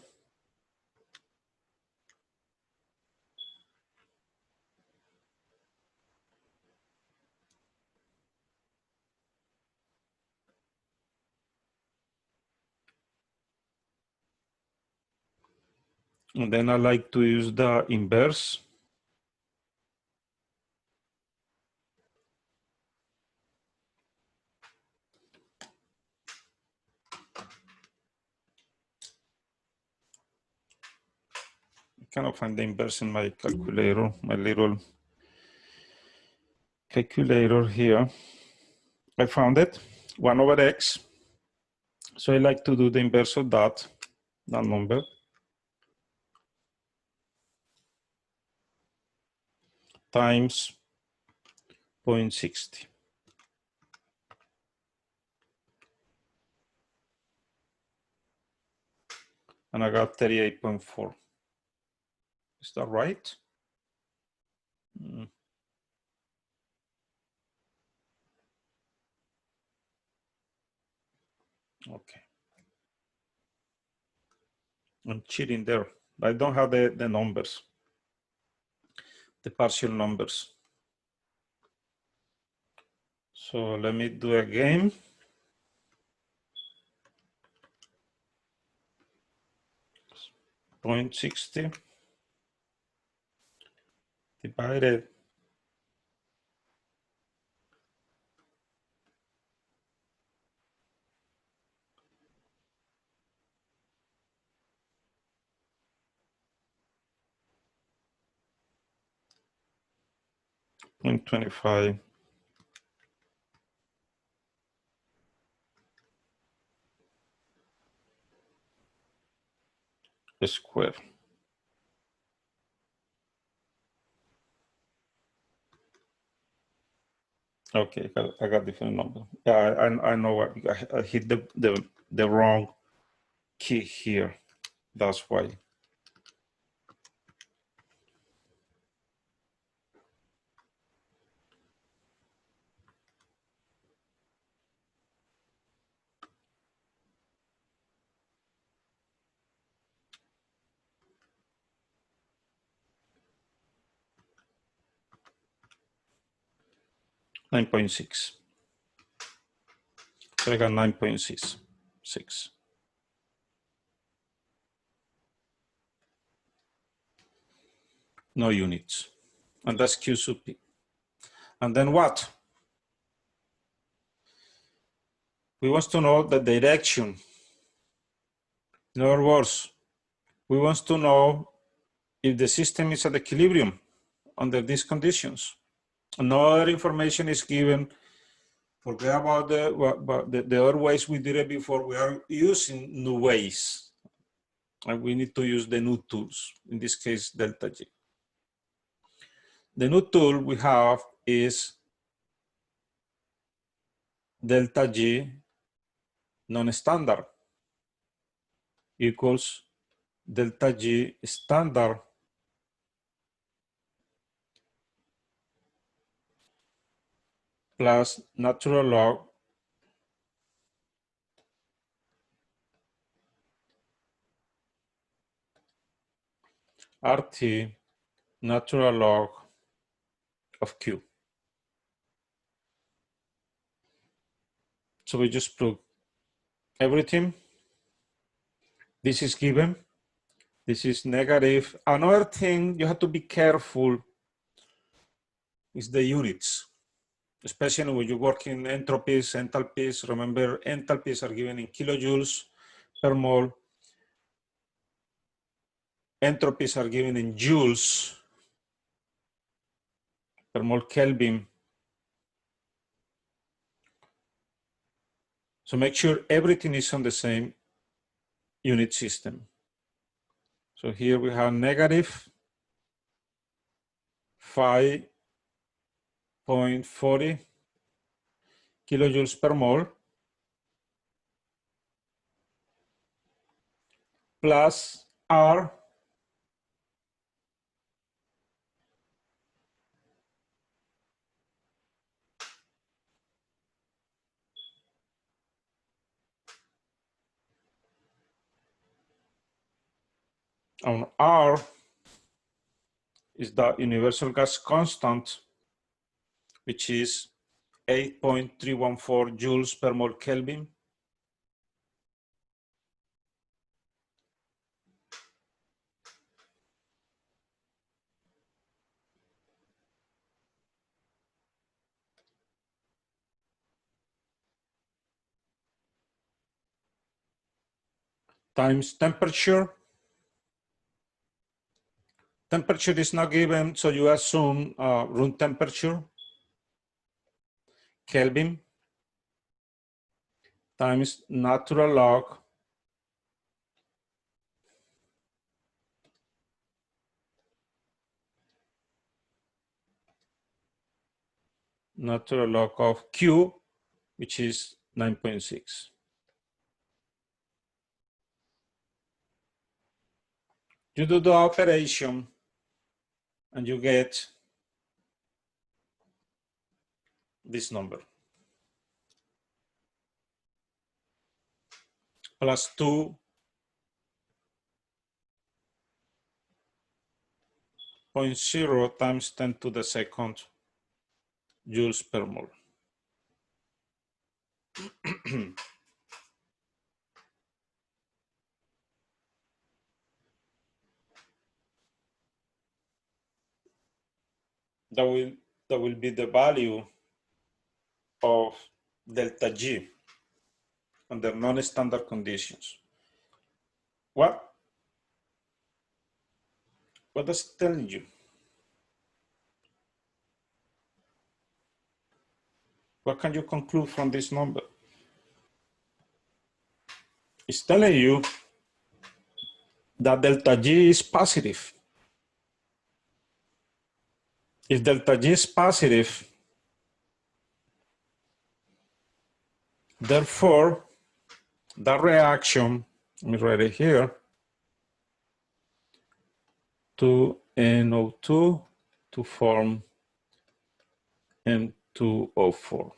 and then I like to use the inverse. I cannot find the inverse in my calculator, my little calculator here. I found it, 1 over x. So I like to do the inverse of that number. Times 0.60. And I got 38.4. Is that right? Okay. I'm cheating there. I don't have the numbers, the partial numbers. So let me do again. .60 divided 0.25 square. Okay, I got different number. Yeah, I know what I hit the wrong key here. That's why. 9.6. So I got 9.6. No units. And that's Q sub P. And then what? We want to know the direction. In other words, we want to know if the system is at equilibrium under these conditions. No other information is given. Forget about the other ways we did it before. We are using new ways. And we need to use the new tools, in this case, delta G. The new tool we have is delta G non-standard equals delta G standard plus natural log RT natural log of Q. So we just plug everything. This is given. This is negative. Another thing you have to be careful is the units, especially when you work in entropies, enthalpies. Remember, enthalpies are given in kilojoules per mole. Entropies are given in joules per mole Kelvin. So make sure everything is on the same unit system. So here we have negative 5.40 kilojoules per mole plus R on R is the universal gas constant, which is 8.314 joules per mole Kelvin. Times temperature. Temperature is not given, so you assume room temperature, Kelvin, times natural log of Q, which is 9.6. You do the operation and you get this number, plus 2.0 times 10 to the second joules per mole. That will be the value of delta G under non-standard conditions. What does it tell you? What can you conclude from this number? It's telling you that delta G is positive. If delta G is positive, therefore, that reaction, let me write it here, to NO2 to form N2O4.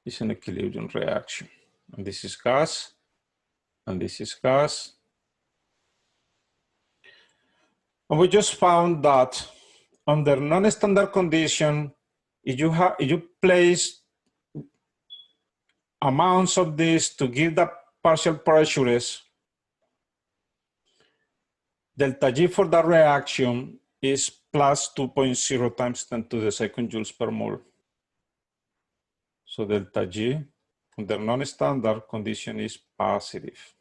It's an equilibrium reaction. And this is gas, and this is gas. And we just found that under non-standard condition, if you place amounts of this to give the partial pressures, delta G for the reaction is plus 2.0 times 10 to the second joules per mole. So delta G under non-standard condition is positive.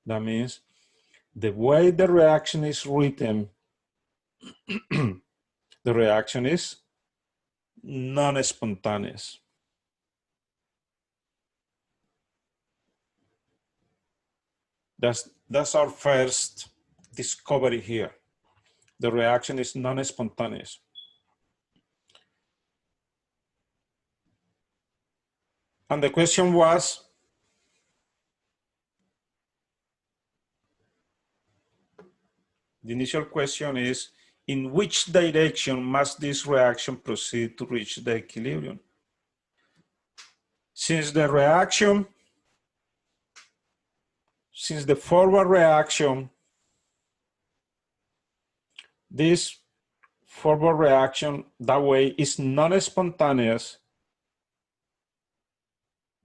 That means the way the reaction is written, the reaction is non-spontaneous. That's our first discovery here. The reaction is non-spontaneous. And the question was, the initial question is, in which direction must this reaction proceed to reach the equilibrium? Since the forward reaction, this forward reaction that way is non-spontaneous,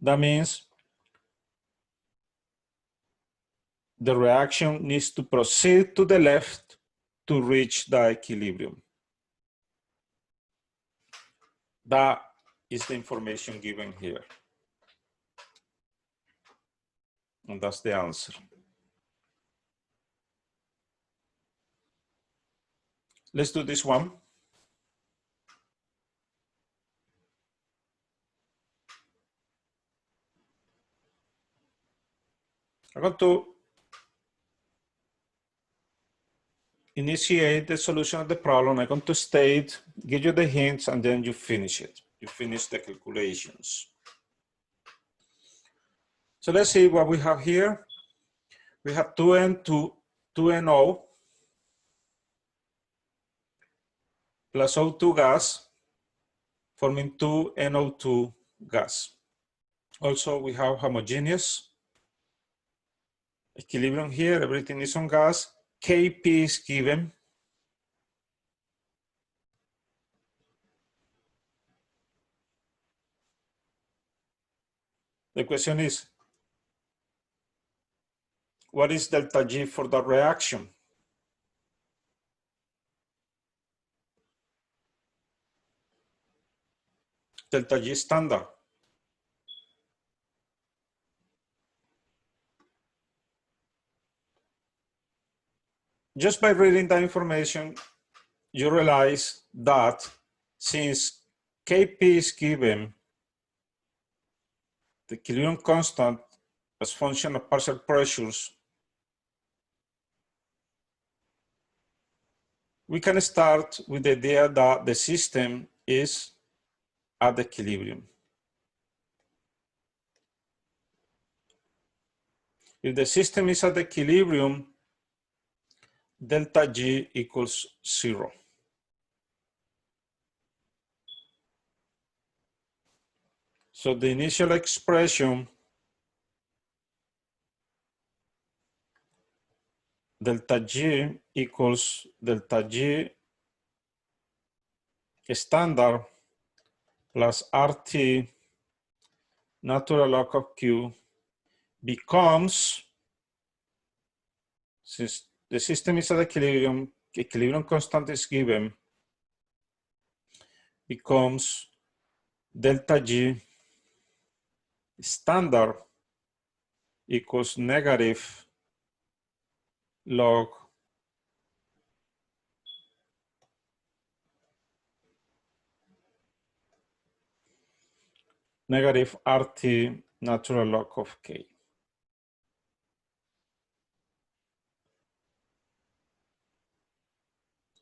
that means the reaction needs to proceed to the left to reach the equilibrium. That is the information given here. And that's the answer. Let's do this one. I'm going to initiate the solution of the problem. I'm going to state, give you the hints, and then you finish it. You finish the calculations. So let's see what we have here. We have 2NO plus O2 gas forming 2NO2 gas. Also, we have homogeneous equilibrium here. Everything is on gas. Kp is given. The question is, what is delta G for the reaction? Delta G standard. Just by reading the information, you realize that since Kp is given, the equilibrium constant as function of partial pressures, we can start with the idea that the system is at equilibrium. If the system is at equilibrium, delta G equals 0. So the initial expression, delta G equals delta G standard plus RT natural log of Q becomes, since the system is at equilibrium constant is given, becomes delta G standard equals negative log negative RT natural log of K.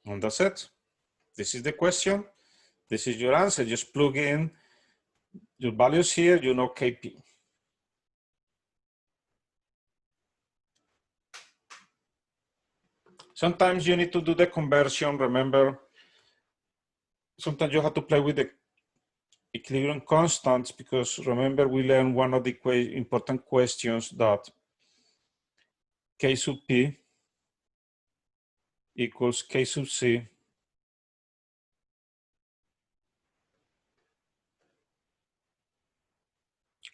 And that's it. This is the question. This is your answer. Just plug in your values here, you know Kp. Sometimes you need to do the conversion. Remember, sometimes you have to play with the equilibrium constants, because remember we learned one of the important questions that K sub P equals K sub C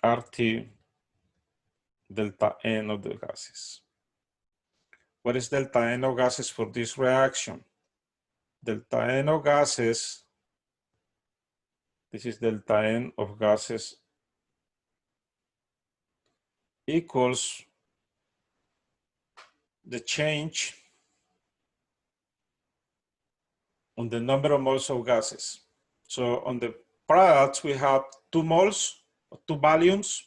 RT delta N of the gases. What is delta N of gases for this reaction? Delta N of gases, this is delta N of gases, equals the change on the number of moles of gases. So on the products, we have 2 moles, 2 volumes,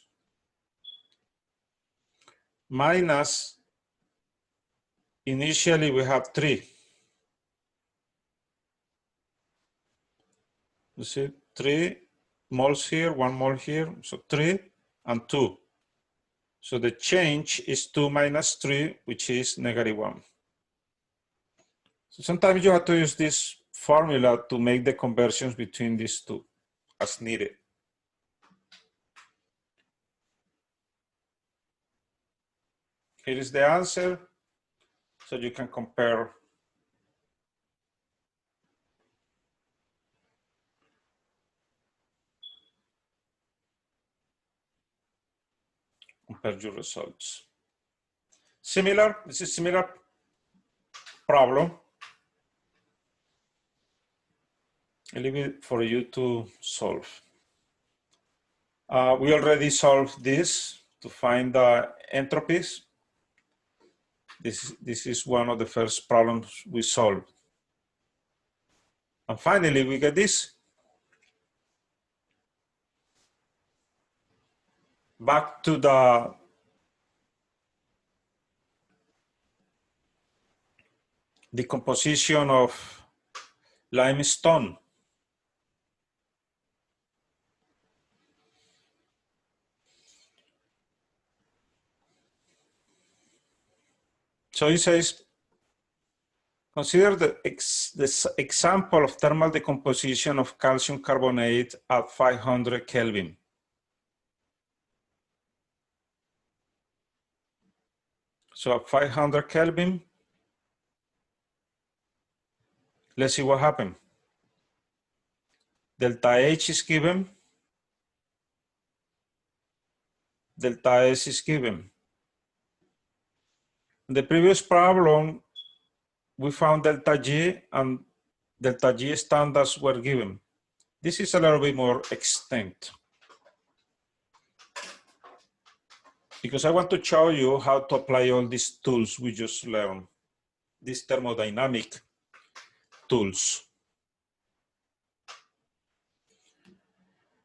minus, initially we have 3. You see, 3 moles here, 1 mole here, so 3 and 2. So the change is 2 minus 3, which is -1. So sometimes you have to use this formula to make the conversions between these two as needed. Here is the answer, so you can compare your results. Similar, this is similar problem. I leave it for you to solve. We already solved this to find the entropies. This is one of the first problems we solved. And finally, we get this. Back to the decomposition of limestone. So it says, consider the example of thermal decomposition of calcium carbonate at 500 Kelvin. So at 500 Kelvin, let's see what happened. Delta H is given. Delta S is given. In the previous problem, we found delta G and delta G standards were given. This is a little bit more extent, because I want to show you how to apply all these tools we just learned, these thermodynamic tools.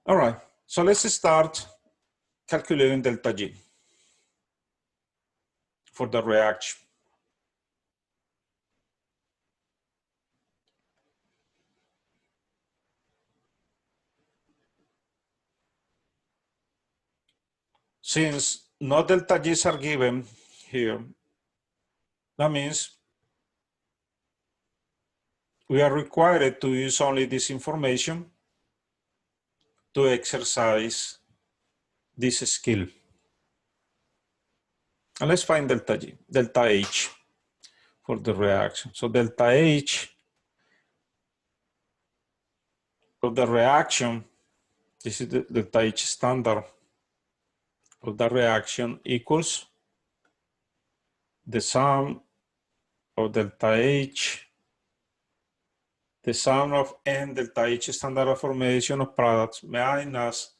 All right, so let's start calculating delta G for the reaction. Since no delta G's are given here, that means we are required to use only this information to exercise this skill. And let's find delta G, delta H for the reaction. So delta H of the reaction, this is the delta H standard of the reaction, equals the sum of delta H, the sum of N delta H standard of formation of products minus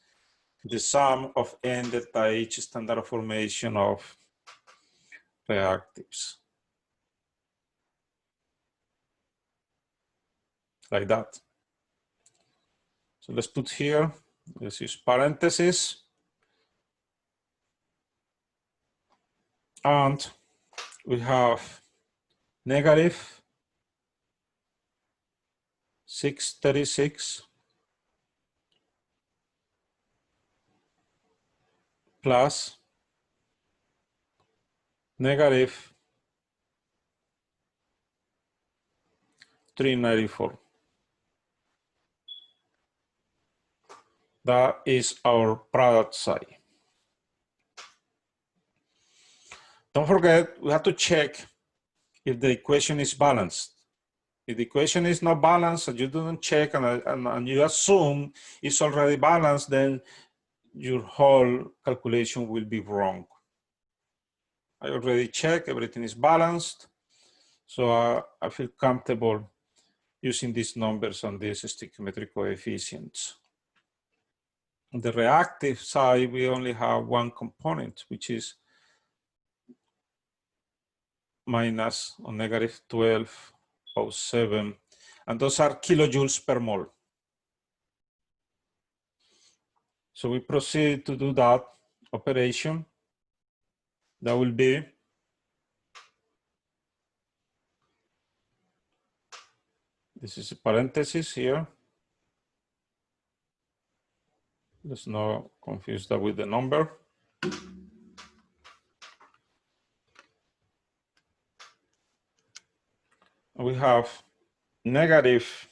the sum of N delta H standard of formation of reactives. Like that. So let's put here, this is parentheses, and we have negative 636 plus negative 394. That is our product side. Don't forget, we have to check if the equation is balanced. If the equation is not balanced and you don't check and you assume it's already balanced, then your whole calculation will be wrong. I already checked, everything is balanced. So I feel comfortable using these numbers and these stoichiometric coefficients. On the reactive side, we only have one component, which is minus or negative 12.07, and those are kilojoules per mole. So we proceed to do that operation. That will be this is a parenthesis here. Let's not confuse that with the number. We have negative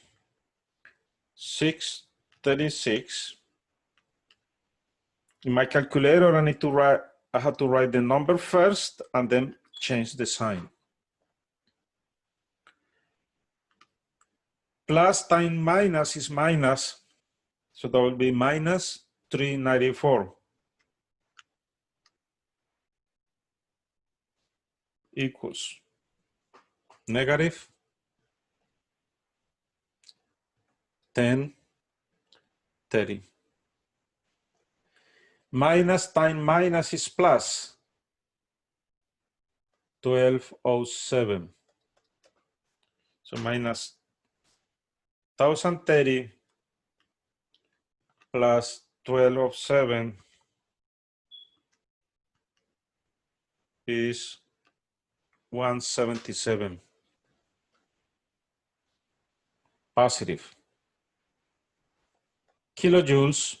636. In my calculator, I have to write the number first and then change the sign. Plus times minus is minus, so that will be minus 394 equals negative 1030. Minus times minus is plus 1207. So minus 1030 plus 1207 is 177 positive kilojoules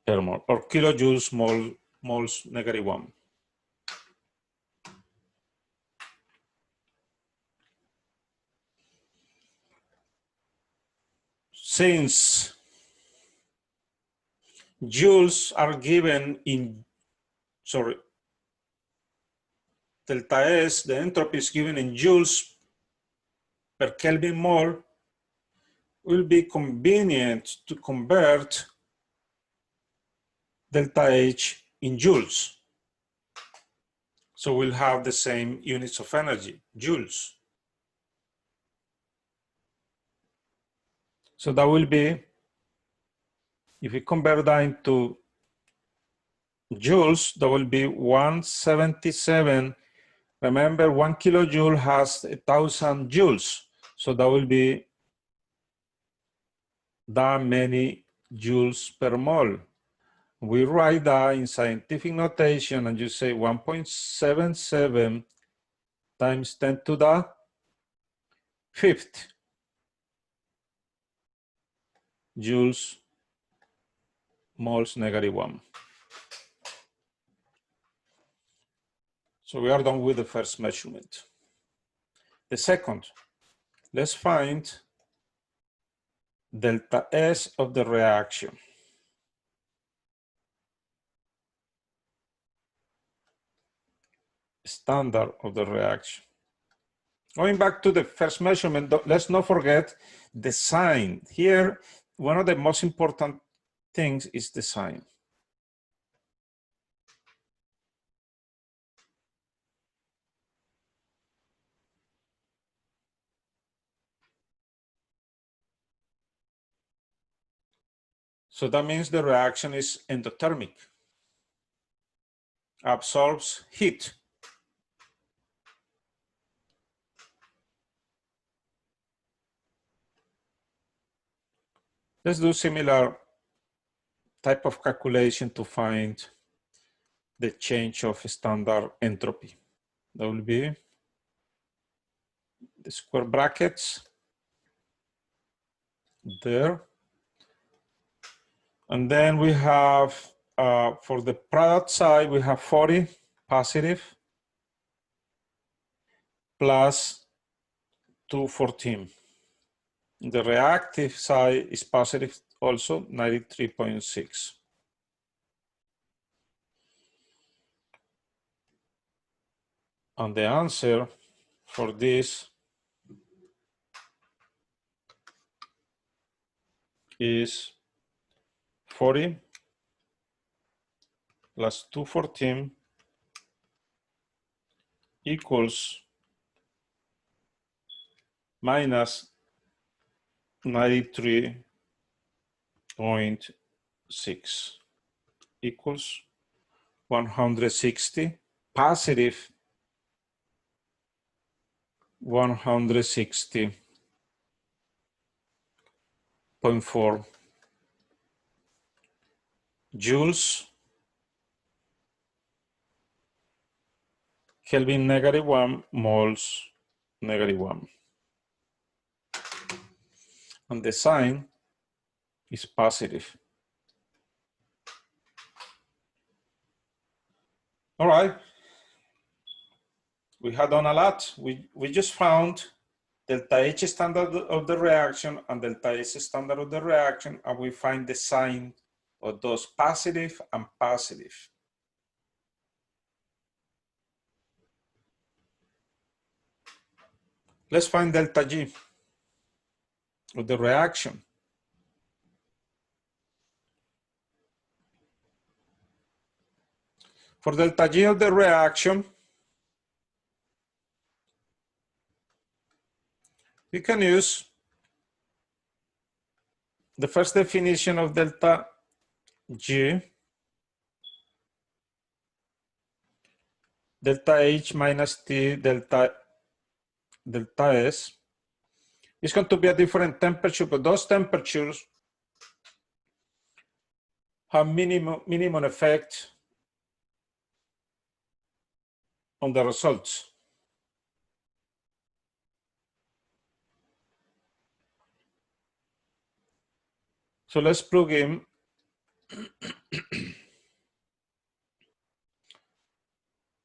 per mole, or kilojoules moles negative 1. Since joules are given in, delta S, the entropy is given in joules per Kelvin mole, will be convenient to convert delta H in joules. So we'll have the same units of energy, joules. So that will be, if we convert that into joules, that will be 177. Remember, 1 kilojoule has 1,000 joules. So that will be that many joules per mole. We write that in scientific notation and you say 1.77 times 10 to the 5th joules moles negative 1. So we are done with the first measurement. The second, let's find delta S of the reaction. Standard of the reaction. Going back to the first measurement, let's not forget the sign. Here, one of the most important things is the sign. So that means the reaction is endothermic, absorbs heat. Let's do similar type of calculation to find the change of standard entropy. That will be the square brackets there. And then we have, for the product side, we have 40 positive plus 214. The reactive side is positive also, 93.6. And the answer for this is 40 plus 214 equals minus 93.6 equals 160, positive 160.4 joules, Kelvin -1, moles -1. And the sign is positive. All right. We have done a lot. We just found delta H standard of the reaction and delta S standard of the reaction, and we find the sign of those positive and positive. Let's find delta G of the reaction. For delta G of the reaction, we can use the first definition of delta G, delta H minus T delta S is going to be a different temperature, but those temperatures have minimum effect on the results. So let's plug in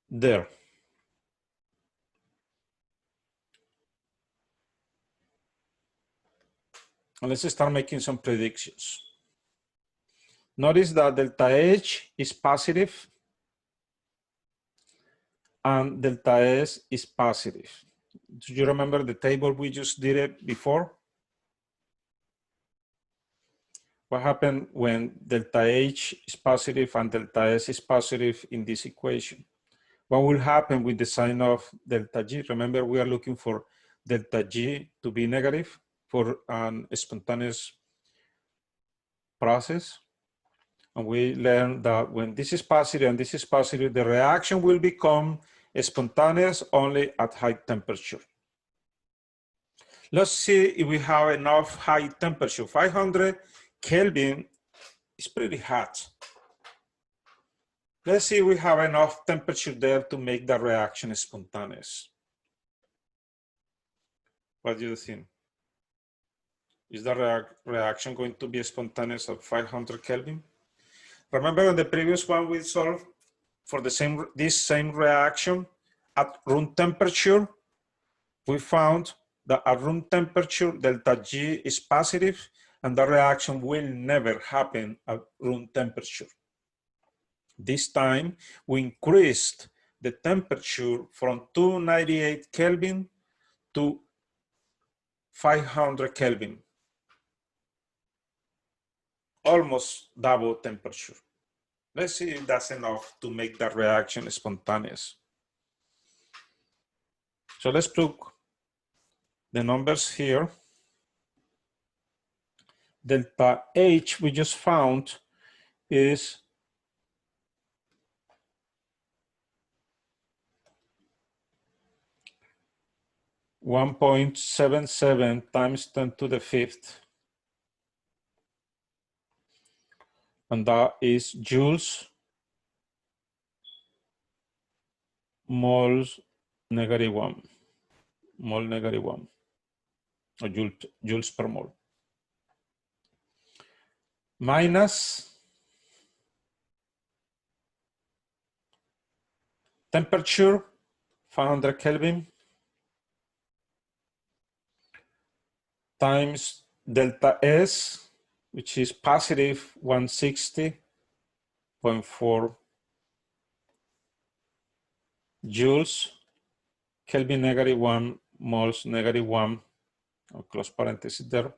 there. And let's start making some predictions. Notice that delta H is positive and delta S is positive. Do you remember the table we just did it before? What happened when delta H is positive and delta S is positive in this equation? What will happen with the sign of delta G? Remember, we are looking for delta G to be negative for an spontaneous process. And we learned that when this is positive and this is positive, the reaction will become spontaneous only at high temperature. Let's see if we have enough high temperature. 500 Kelvin is pretty hot. Let's see if we have enough temperature there to make the reaction spontaneous. What do you think? Is the reaction going to be spontaneous at 500 Kelvin? Remember in the previous one we solved for this same reaction at room temperature, we found that at room temperature, delta G is positive and the reaction will never happen at room temperature. This time, we increased the temperature from 298 Kelvin to 500 Kelvin. Almost double temperature. Let's see if that's enough to make that reaction spontaneous. So let's plug the numbers here. Delta H we just found is 1.77 times 10 to the 5th. And that is joules, moles, -1, mole -1, or joules per mole. Minus temperature, 500 Kelvin, times delta S, which is positive 160.4 joules Kelvin -1, moles -1, or close parenthesis there.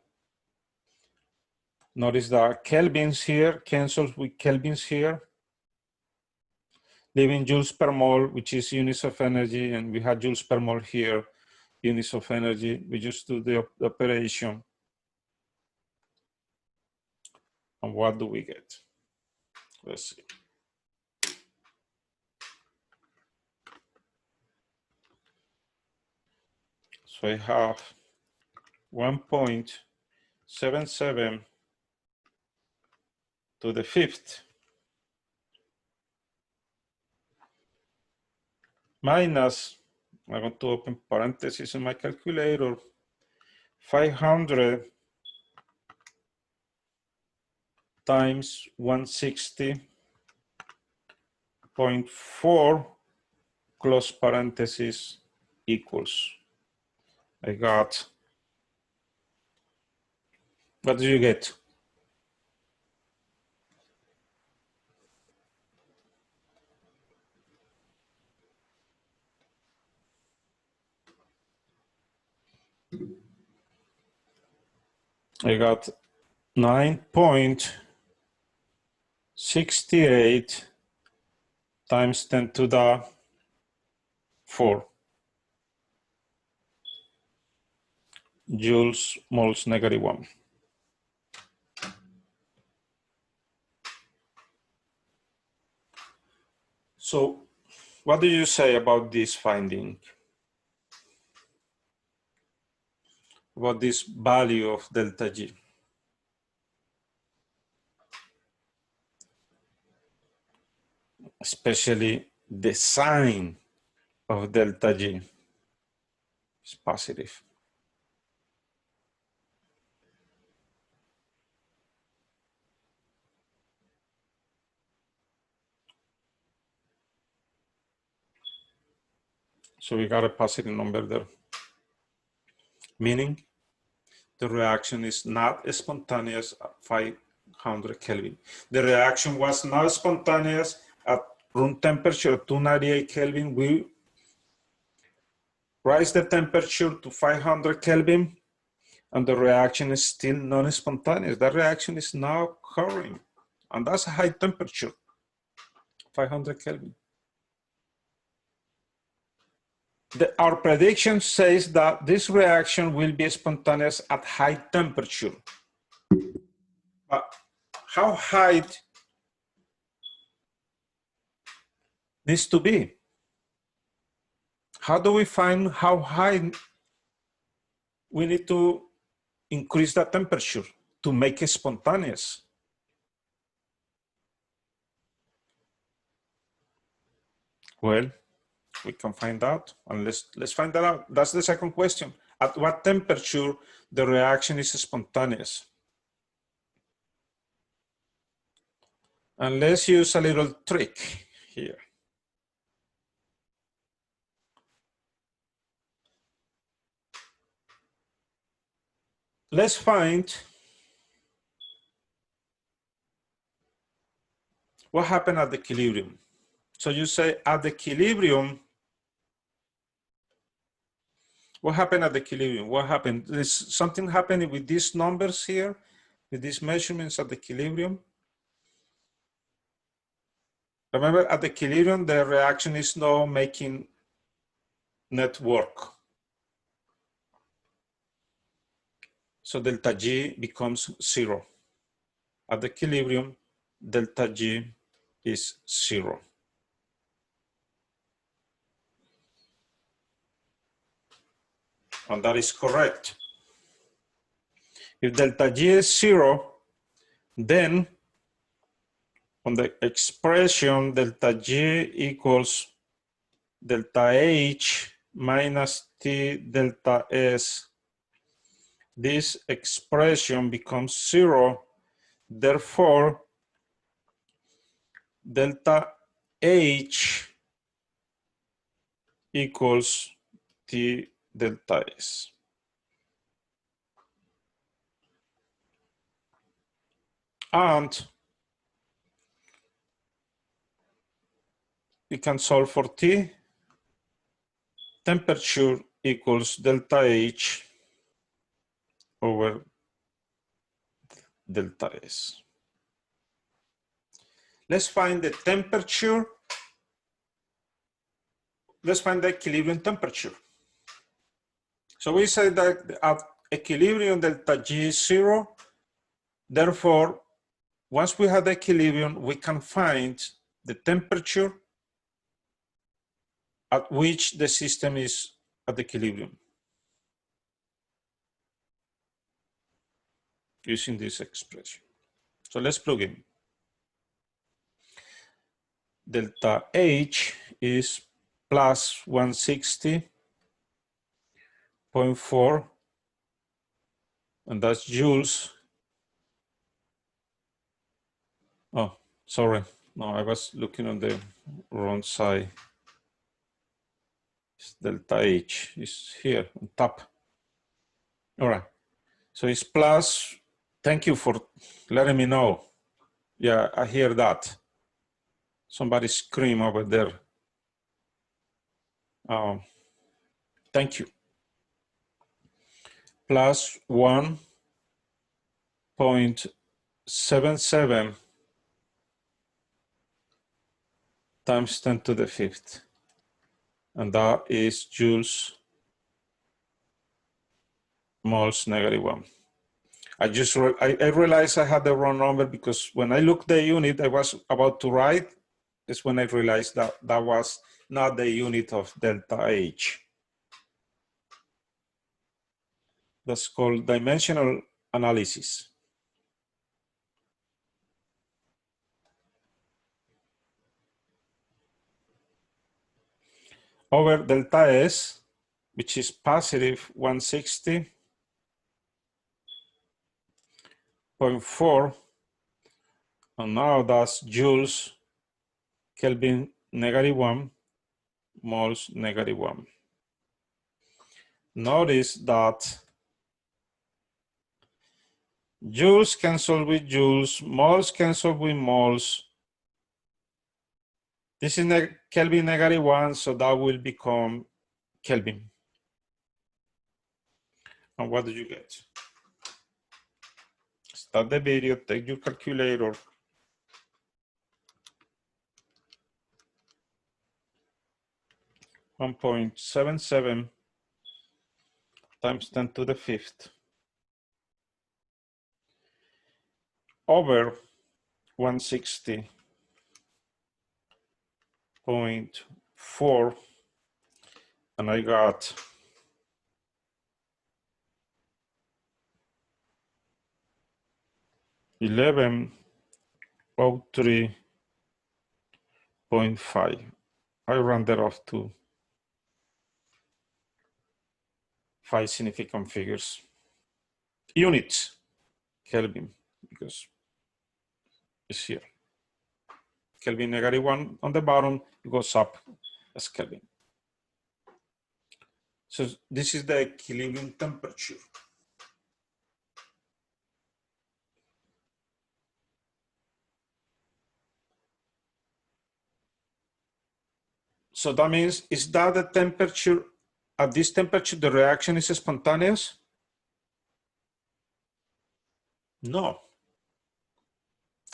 Notice that kelvins here cancels with kelvins here, leaving joules per mole, which is units of energy, and we had joules per mole here, units of energy. We just do the operation. And what do we get? Let's see. So I have 1.77 to the fifth minus, I'm going to open parentheses in my calculator, 500 times 160.4 close parentheses equals. I got, what do you get? I got 9.68 times 10 to the 4 joules moles -1. So what do you say about this finding? About this value of delta G? Especially the sign of delta G is positive. So we got a positive number there, meaning the reaction is not spontaneous at 500 Kelvin. The reaction was not spontaneous at room temperature of 298 Kelvin. We raise the temperature to 500 Kelvin and the reaction is still non-spontaneous. That reaction is now occurring, and that's a high temperature, 500 Kelvin. Our prediction says that this reaction will be spontaneous at high temperature. But how high needs to be? How do we find how high we need to increase the temperature to make it spontaneous? Well, we can find out, and let's find that out. That's the second question. At what temperature the reaction is spontaneous? And let's use a little trick here. Let's find what happened at the equilibrium. So you say at the equilibrium, what happened at the equilibrium? What happened? There's something happening with these numbers here, with these measurements at the equilibrium. Remember, at the equilibrium, the reaction is now making net work. So delta G becomes 0. At the equilibrium, delta G is 0. And that is correct. If delta G is 0, then on the expression delta G equals delta H minus T delta S, this expression becomes 0. Therefore, delta H equals T delta S. And we can solve for T. temperature equals delta H over delta S. Let's find the temperature. Let's find the equilibrium temperature. So we said that at equilibrium delta G is 0. Therefore, once we have the equilibrium, we can find the temperature at which the system is at equilibrium using this expression. So let's plug in. Delta H is plus 160.4, and that's joules. Oh, sorry. No, I was looking on the wrong side. It's delta H is here on top. All right. So it's plus. Thank you for letting me know. Yeah, I hear that. Somebody scream over there. Thank you. Plus 1.77 times 10 to the fifth. And that is joules moles -1. I realized I had the wrong number because when I looked the unit I was about to write, is when I realized that that was not the unit of delta H. That's called dimensional analysis. Over delta S, which is positive 160.4, and now that's joules Kelvin -1 moles -1. Notice that joules cancel with joules, moles cancel with moles. This is Kelvin -1, so that will become Kelvin. And what do you get? Start the video, take your calculator. .77 times 10 to the fifth over 160.4, and I got 1103.5. I rounded off to 5 significant figures. Units, Kelvin, because it's here. Kelvin -1 on the bottom, it goes up as Kelvin. So this is the equilibrium temperature. So that means, is that the temperature, at this temperature, the reaction is spontaneous? No.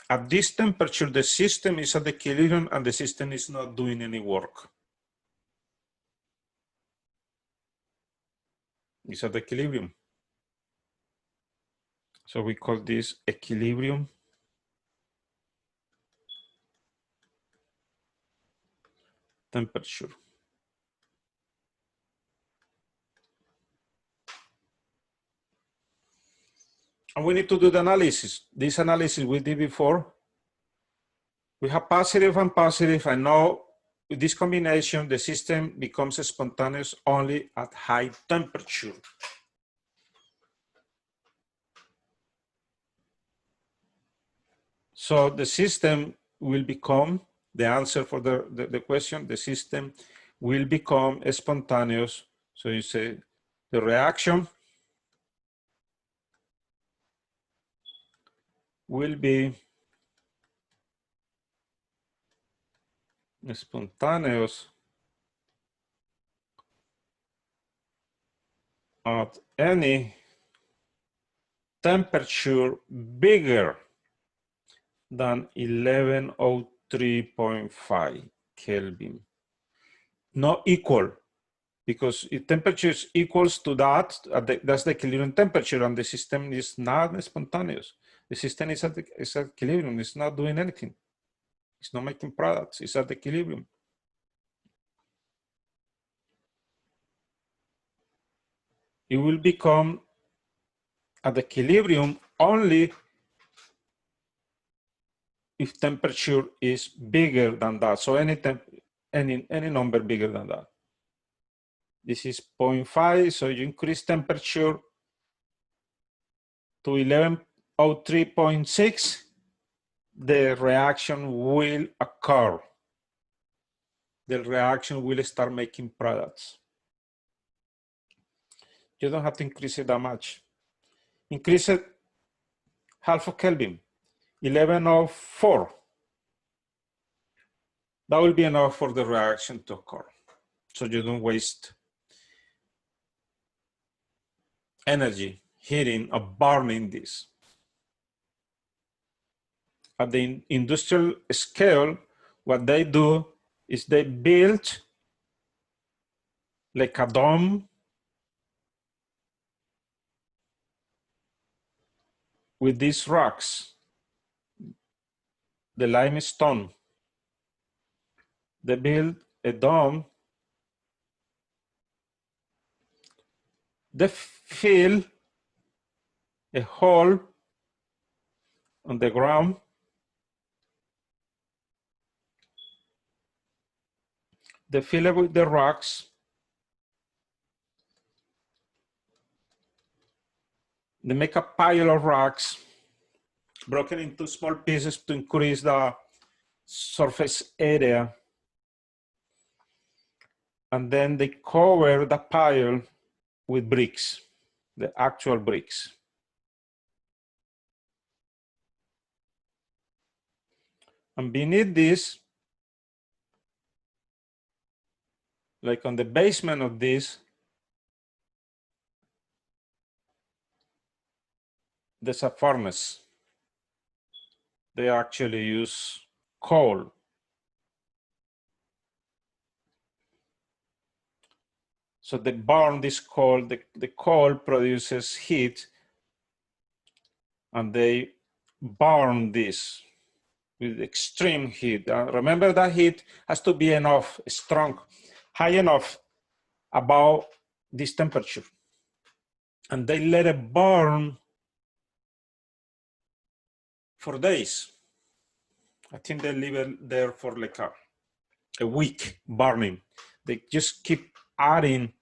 At this temperature, the system is at equilibrium and the system is not doing any work. It's at equilibrium. So we call this equilibrium temperature. And we need to do the analysis. This analysis we did before. We have positive and positive, and now with this combination, the system becomes spontaneous only at high temperature. So the system will become, the answer for the question, the system will become spontaneous. So you say the reaction will be spontaneous at any temperature bigger than 1103.5 Kelvin. Not equal, because if temperature is equals to that, that's the equilibrium temperature, and the system is not spontaneous. The system is at equilibrium, it's not doing anything. It's not making products, it's at equilibrium. It will become at equilibrium only if temperature is bigger than that. So any number bigger than that. This is 0.5, so you increase temperature to 1103.6, the reaction will occur. The reaction will start making products. You don't have to increase it that much. Increase it half a Kelvin, 1104. That will be enough for the reaction to occur. So you don't waste energy heating or burning this. At the industrial scale, what they do is they build like a dome with these rocks, the limestone. They build a dome. They fill a hole on the ground. They fill it with the rocks. They make a pile of rocks broken into small pieces to increase the surface area. And then they cover the pile with bricks, the actual bricks. And beneath this, like on the basement of this, there's a furnace. They actually use coal. So they burn this coal, the coal produces heat, and they burn this with extreme heat. Remember that heat has to be enough, strong, high enough above this temperature. And they let it burn for days. I think they leave it there for like a week burning. They just keep adding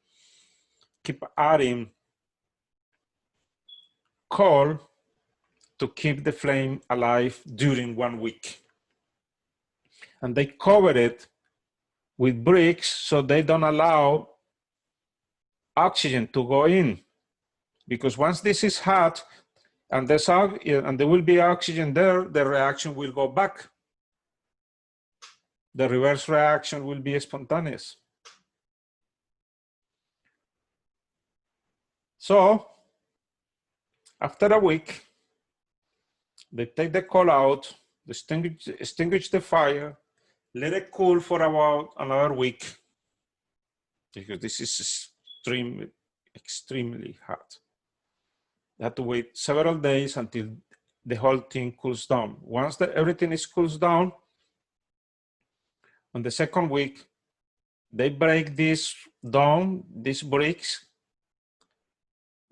coal to keep the flame alive during 1 week. And they cover it with bricks so they don't allow oxygen to go in. Because once this is hot and there will be oxygen there, the reaction will go back. The reverse reaction will be spontaneous. So after a week, they take the coal out, extinguish the fire, let it cool for about another week, because this is extremely hot. They have to wait several days until the whole thing cools down. Once everything is cools down, on the second week, they break this down, these bricks,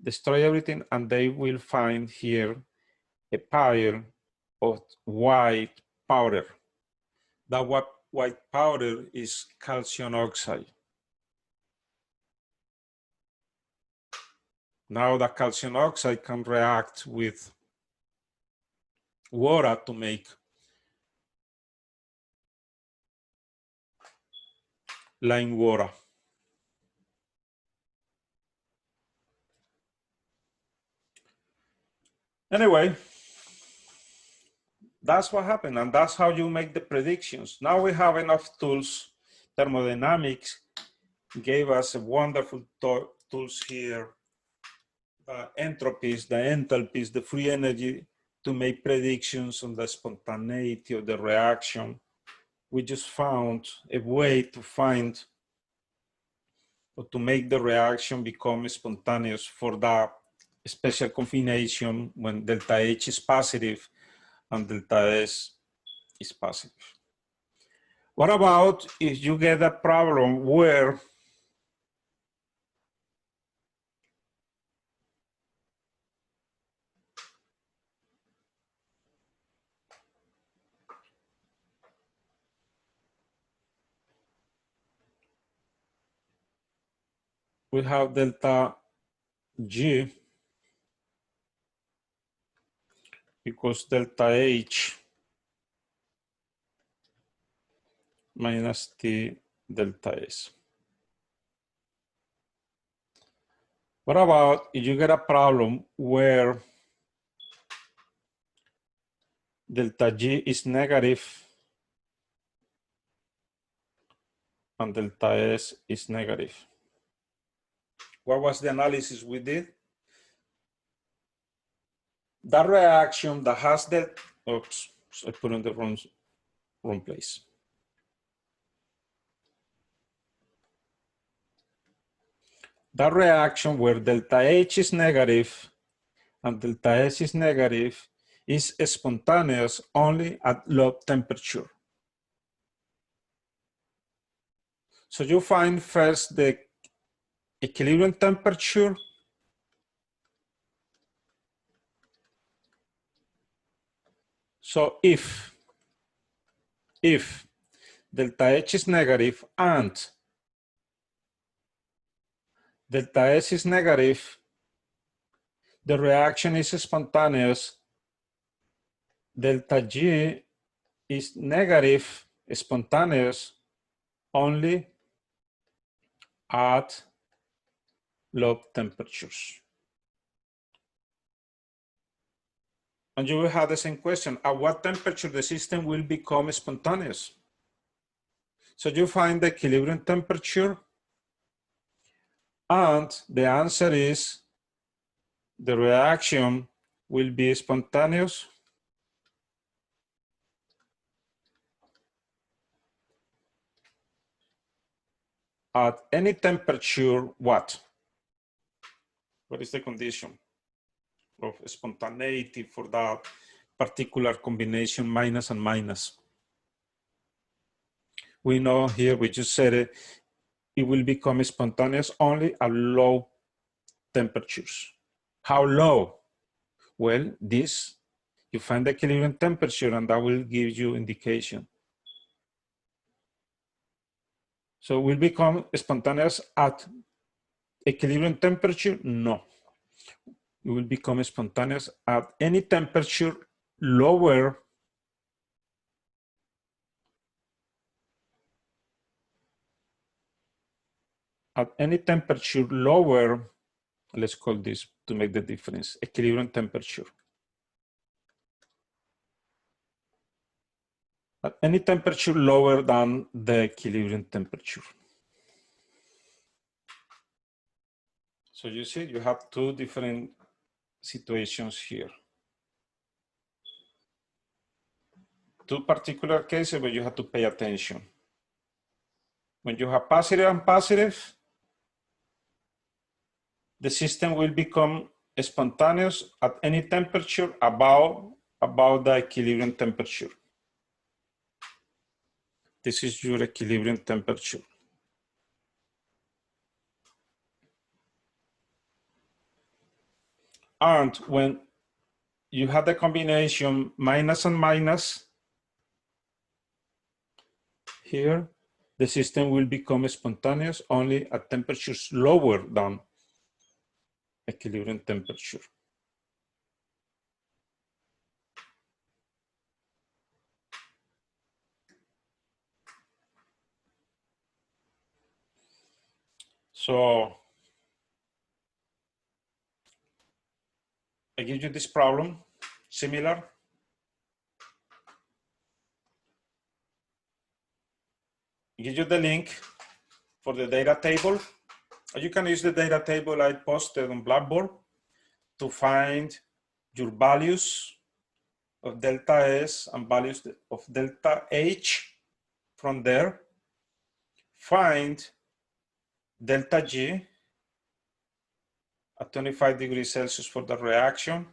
destroy everything, and they will find here a pile of white powder. That white powder is calcium oxide. Now that calcium oxide can react with water to make lime water. Anyway, that's what happened, and that's how you make the predictions. Now we have enough tools. Thermodynamics gave us a wonderful tools here entropies, the enthalpies, the free energy to make predictions on the spontaneity of the reaction. We just found a way to find or to make the reaction become spontaneous for that special combination when delta H is positive and delta S is positive. What about if you get a problem where we have delta G equals delta H minus T delta S. What about if you get a problem where delta G is negative and delta S is negative? What was the analysis we did? That reaction that has the, oops, I put in the wrong place. That reaction where delta H is negative and delta S is negative is spontaneous only at low temperature. So you find first the equilibrium temperature, so if delta H is negative and delta S is negative, the reaction is spontaneous. Delta G is negative, spontaneous, only at low temperatures. And you will have the same question, at what temperature the system will become spontaneous? So you find the equilibrium temperature, and the answer is the reaction will be spontaneous at any temperature. What is the condition of spontaneity for that particular combination minus and minus? We know here, we just said it, it will become spontaneous only at low temperatures. How low? Well, this, you find the equilibrium temperature and that will give you indication. So will become spontaneous at equilibrium temperature? No. It will become spontaneous at any temperature lower let's call this to make the difference, equilibrium temperature. At any temperature lower than the equilibrium temperature. So you see, you have two different situations here. Two particular cases where you have to pay attention. When you have positive and positive, the system will become spontaneous at any temperature above the equilibrium temperature. This is your equilibrium temperature. And when you have the combination minus and minus, here, the system will become spontaneous only at temperatures lower than equilibrium temperature. So I give you this problem, similar. I give you the link for the data table. You can use the data table I posted on Blackboard. to find your values of delta S and values of delta H. From there, find delta G at 25 degrees Celsius for the reaction,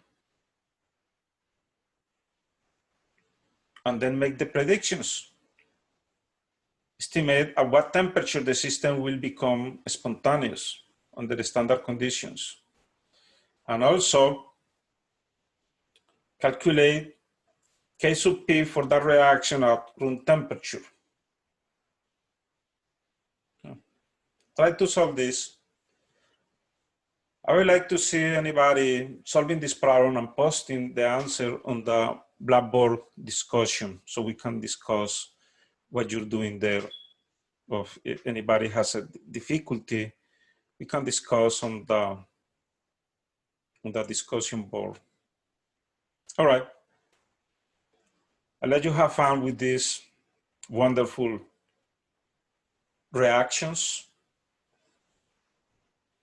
and then make the predictions. Estimate at what temperature the system will become spontaneous under the standard conditions. And also calculate K sub P for that reaction at room temperature. Try to solve this. I would like to see anybody solving this problem and posting the answer on the Blackboard discussion so we can discuss what you're doing there. Or if anybody has a difficulty, we can discuss on the discussion board. All right. I'll let you have fun with these wonderful reactions.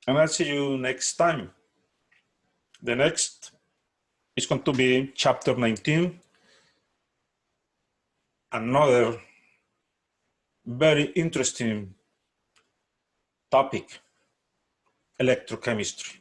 And I'll see you next time. The next is going to be chapter 19. Another very interesting topic, electrochemistry.